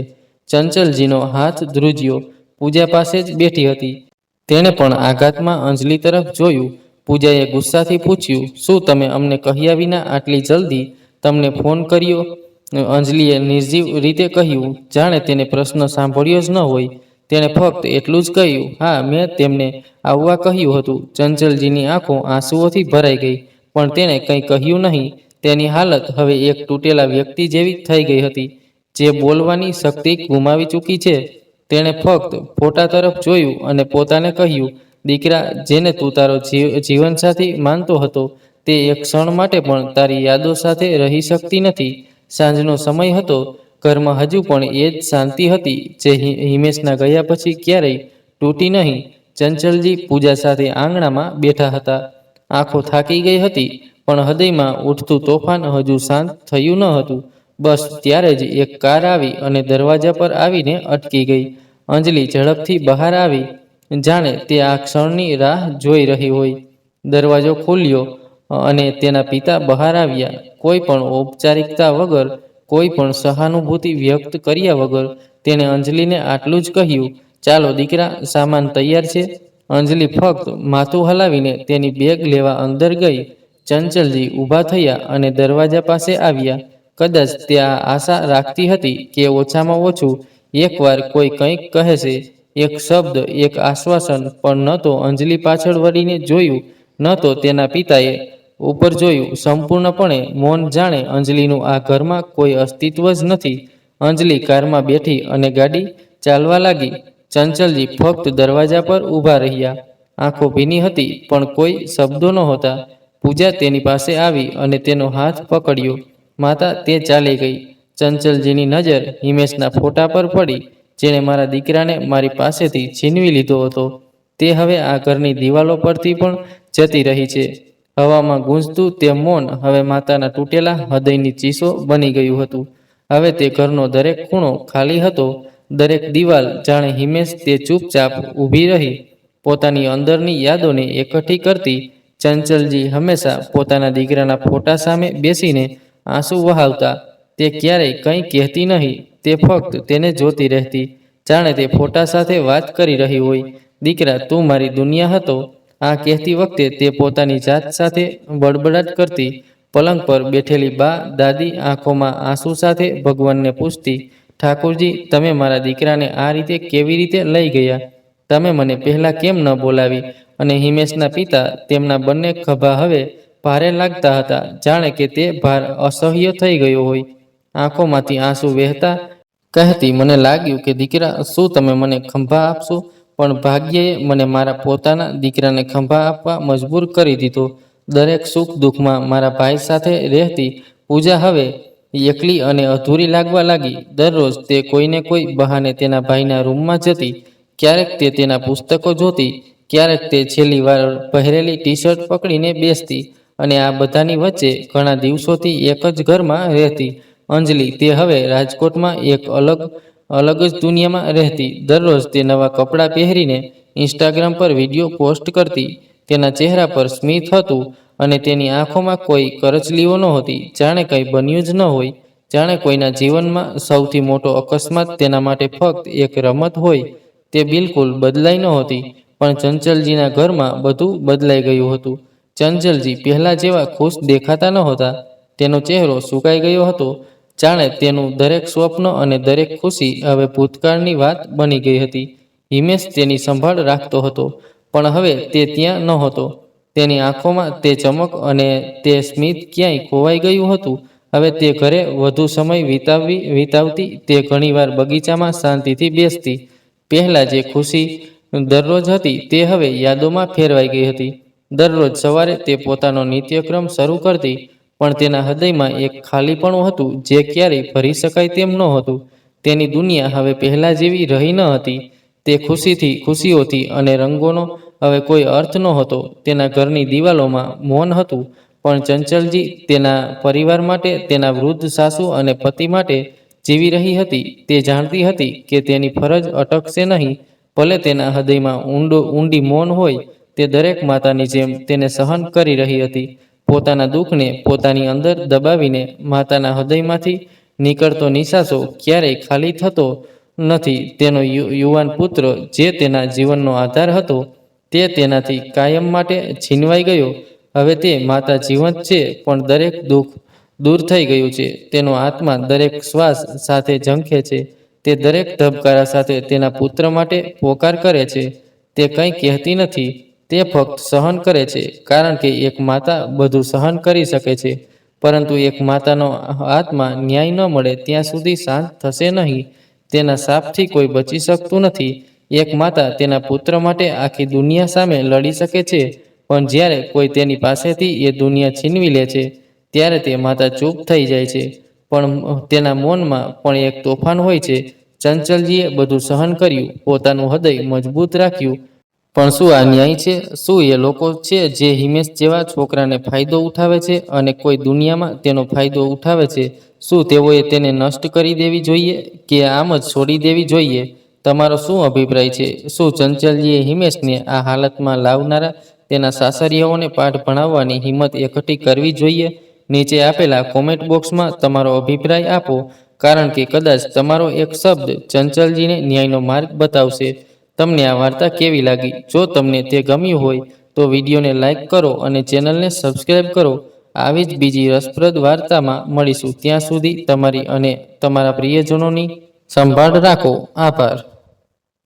ચંચલજીનો હાથ ધ્રુજ્યો. પૂજા પાસે જ બેઠી હતી. તેણે પણ આઘાતમાં અંજલિ તરફ જોયું. પૂજાએ ગુસ્સાથી પૂછ્યું, શું તમે અમને કહ્યા વિના આટલી જલ્દી તમને ફોન કર્યો? અંજલિએ નિર્જીવ રીતે કહ્યું, જાણે તેને પ્રશ્ન સાંભળ્યો જ ન હોય. તેણે ફક્ત એટલું જ કહ્યું, હા, મેં તેમને આવવા કહ્યું હતું. ચંચલજીની આંખો આંસુઓથી ભરાઈ ગઈ, પણ તેણે કંઈ કહ્યું નહીં. તેની હાલત હવે એક તૂટેલા વ્યક્તિ જેવી થઈ ગઈ હતી, જે બોલવાની શક્તિ ગુમાવી ચૂકી છે. તેણે ફક્ત ફોટા તરફ જોયું અને પોતાને કહ્યું, દીકરા, જેને તું તારો જીવનસાથી માનતો હતો, તે એક ક્ષણ માટે પણ તારી યાદો સાથે રહી શકતી નથી. સાંજનો સમય હતો. ઘરમાં હજુ પણ એ જ શાંતિ હતી, જે હિમેશના ગયા પછી ક્યારેય તૂટી નહીં. ચંચલજી પૂજા સાથે આંગણામાં બેઠા હતા. આંખો થાકી ગઈ હતી, પણ હૃદયમાં ઉઠતું તોફાન હજુ શાંત થયું ન હતું. બસ ત્યારે જ એક કાર આવી અને દરવાજા પર આવીને અટકી ગઈ. અંજલિ ઝડપથી બહાર આવી, જાણે તે આ ક્ષણની રાહ જોઈ રહી હોય. દરવાજો ખુલ્યો અને તેના પિતા બહાર આવ્યા. કોઈ પણ ઔપચારિકતા વગર, કોઈ પણ સહાનુભૂતિ વ્યક્ત કર્યા વગર તેણે અંજલિને આટલું જ કહ્યું, ચાલો દીકરા, સામાન તૈયાર છે. અંજલિ ફક્ત માથું હલાવીને તેની બેગ લેવા અંદર ગઈ. ચંચલજી ઊભા થયા અને દરવાજા પાસે આવ્યા. કદાચ તે આ આશા રાખતી હતી કે ઓછામાં ઓછું એકવાર કોઈ કંઈક કહેશે, એક શબ્દ, એક આશ્વાસન. પણ ન તો અંજલિ પાછળ વળીને જોયું, ન તો તેના પિતાએ ઉપર જોયું. સંપૂર્ણપણે મૌન, જાણે અંજલિનું આ ઘરમાં કોઈ અસ્તિત્વ જ નથી. અંજલિ કારમાં બેઠી અને ગાડી ચાલવા લાગી. ચંચલજી ફક્ત દરવાજા પર ઊભા રહ્યા. આંખો ભીની હતી, પણ કોઈ શબ્દો નહોતા. પૂજા તેની પાસે આવી અને તેનો હાથ પકડ્યો. માતા, તે ચાલી ગઈ. ચંચલજીની નજર હિમેશના ફોટા પર પડી, જેણે મારા દીકરાને મારી પાસેથી છીનવી લીધો હતો. તે હવે આ ઘરની દિવાલો પરથી પણ જતી રહી છે. હવામાં ગૂંજતું તે મૌન હવે માતાના તૂટેલા હૃદયની ચીસો બની ગયું હતું. હવે તે ઘરનો દરેક ખૂણો ખાલી હતો. દરેક દિવાલ, જાણે હિમેશ તે ચૂપચાપ ઊભી રહી, પોતાની અંદરની યાદોને એકઠી કરતી. ચંચલજી હંમેશા પોતાના દીકરાના ફોટા સામે બેસીને આંસુ વહાવતા. તે ક્યારેય કંઈ કહેતી નહીં, તે ફક્ત તેને જોતી રહેતી. જાણે તે ફોટા સાથે વાત કરી રહી હોય. દીકરા, તું મારી દુનિયા હતો. આ કહેતી વખતે તે પોતાની જાત સાથે બડબડાટ કરતી. પલંગ પર બેઠેલી બા દાદી આંખોમાં આંસુ સાથે ભગવાનને પૂછતી, ઠાકુરજી, તમે મારા દીકરાને આ રીતે કેવી રીતે લઈ ગયા? તમે મને પહેલાં કેમ ન બોલાવી? અને હિમેશના પિતા, તેમના બંને ખભા હવે ભારે લાગતા હતા, જાણે કે તે ભાર અસહ્ય થઈ ગયો હોય. આંખોમાંથી આંસુ વહેતા કહેતી, મને લાગ્યું કે દીકરા, શું તમે મને ખંભા આપશો? પણ ભાગ્યએ મને મારા પોતાના દીકરાને ખંભા આપવા મજબૂર કરી દીધો. દરેક સુખ દુઃખમાં મારા ભાઈ સાથે રહેતી પૂજા હવે એકલી અને અધૂરી લાગવા લાગી. દરરોજ તે કોઈને કોઈ બહાને તેના ભાઈના રૂમમાં જતી. ક્યારેક તે તેના પુસ્તકો જોતી, ક્યારેક તે છેલ્લી વાર પહેરેલી ટી શર્ટ પકડીને બેસતી. અને આ બધાની વચ્ચે ઘણા દિવસોથી એક જ ઘરમાં રહેતી અંજલિ, તે હવે રાજકોટમાં એક અલગ જ દુનિયામાં રહેતી. દરરોજ તે નવા કપડાં પહેરીને ઇન્સ્ટાગ્રામ પર વિડીયો પોસ્ટ કરતી. તેના ચહેરા પર સ્મિત હતું અને તેની આંખોમાં કોઈ કરચલીઓ નહોતી. જાણે કંઈ બન્યું જ ન હોય, જાણે કોઈના જીવનમાં સૌથી મોટો અકસ્માત તેના માટે ફક્ત એક રમત હોય. તે બિલકુલ બદલાઈ નહોતી, પણ ચંચલજીના ઘરમાં બધું બદલાઈ ગયું હતું. ચંચલજી પહેલાં જેવા ખુશ દેખાતા નહોતા. તેનો ચહેરો સુકાઈ ગયો હતો, જાણે તેનું દરેક સ્વપ્ન અને દરેક ખુશી હવે ભૂતકાળની વાત બની ગઈ હતી. હિમેશ તેની સંભાળ રાખતો હતો, પણ હવે તે ત્યાં નહોતો. તેની આંખોમાં તે ચમક અને તે સ્મિત ક્યાંય ખોવાઈ ગયું હતું. હવે તે ઘરે વધુ સમય વિતાવતી. તે ઘણીવાર બગીચામાં શાંતિથી બેસતી. પહેલાં જે ખુશી દરરોજ હતી, તે હવે યાદોમાં ફેરવાઈ ગઈ હતી. દરરોજ સવારે તે પોતાનો નિત્યક્રમ શરૂ કરતી, પણ તેના હૃદયમાં એક ખાલીપણું હતું જે ક્યારેય ભરી શકાય તેમ નહોતું. તેની દુનિયા હવે પહેલાં જેવી રહી ન હતી. તે ખુશીઓથી અને રંગોનો હવે કોઈ અર્થ નહોતો. તેના ઘરની દિવાલોમાં મૌન હતું, પણ ચંચલજી તેના પરિવાર માટે, તેના વૃદ્ધ સાસુ અને પતિ માટે જીવી રહી હતી. તે જાણતી હતી કે તેની ફરજ અટકશે નહીં, ભલે તેના હૃદયમાં ઊંડી મૌન હોય. તે દરેક માતાની જેમ તેને સહન કરી રહી હતી. પોતાના દુઃખને પોતાની અંદર દબાવીને. માતાના હૃદયમાંથી નીકળતો નિસાસો ક્યારેય ખાલી થતો નથી. તેનો યુવાન પુત્ર, જે તેના જીવનનો આધાર હતો, તે તેનાથી કાયમ માટે છીનવાઈ ગયો. હવે તે માતા જીવંત છે, પણ દરેક દુઃખ દૂર થઈ ગયું છે. તેનો આત્મા દરેક શ્વાસ સાથે ઝંખે છે. તે દરેક ધબકારા સાથે તેના પુત્ર માટે પોકાર કરે છે. તે કંઈ કહેતી નથી, તે ફક્ત સહન કરે છે, કારણ કે એક માતા બધું સહન કરી શકે છે. પરંતુ એક માતાનો આત્મા ન્યાય ન મળે ત્યાં સુધી શાંત થશે નહીં. તેના શાપથી કોઈ બચી શકતું નથી. એક માતા તેના પુત્ર માટે આખી દુનિયા સામે લડી શકે છે, પણ જ્યારે કોઈ તેની પાસેથી એ દુનિયા છીનવી લે છે, ત્યારે તે માતા ચૂપ થઈ જાય છે. પણ તેના મૌનમાં પણ એક તોફાન હોય છે. ચંચલજીએ બધું સહન કર્યું, પોતાનું હૃદય મજબૂત રાખ્યું. પણ શું આ ન્યાય છે? શું એ લોકો છે જે હિમેશ જેવા છોકરાને ફાયદો ઉઠાવે છે અને કોઈ દુનિયામાં તેનો ફાયદો ઉઠાવે છે? શું તેઓએ તેને નષ્ટ કરી દેવી જોઈએ કે આમ જ છોડી દેવી જોઈએ? તમારો શું અભિપ્રાય છે? શું ચંચલજીએ હિમેશને આ હાલતમાં લાવનારા તેના સાસરિયાઓને પાઠ ભણાવવાની હિંમત એકઠી કરવી જોઈએ? નીચે આપેલા કોમેન્ટ બોક્સમાં તમારો અભિપ્રાય આપો, કારણ કે કદાચ તમારો એક શબ્દ ચંચલજીને ન્યાયનો માર્ગ બતાવશે. તમને આ વાર્તા કેવી લાગી? જો તમને તે ગમ્યું હોય તો વિડીયોને લાઇક કરો અને ચેનલને સબસ્ક્રાઇબ કરો. આવી જ બીજી રસપ્રદ વાર્તામાં મળીશું. ત્યાં સુધી તમારી અને તમારા પ્રિયજનોની સંભાળ રાખો. આભાર.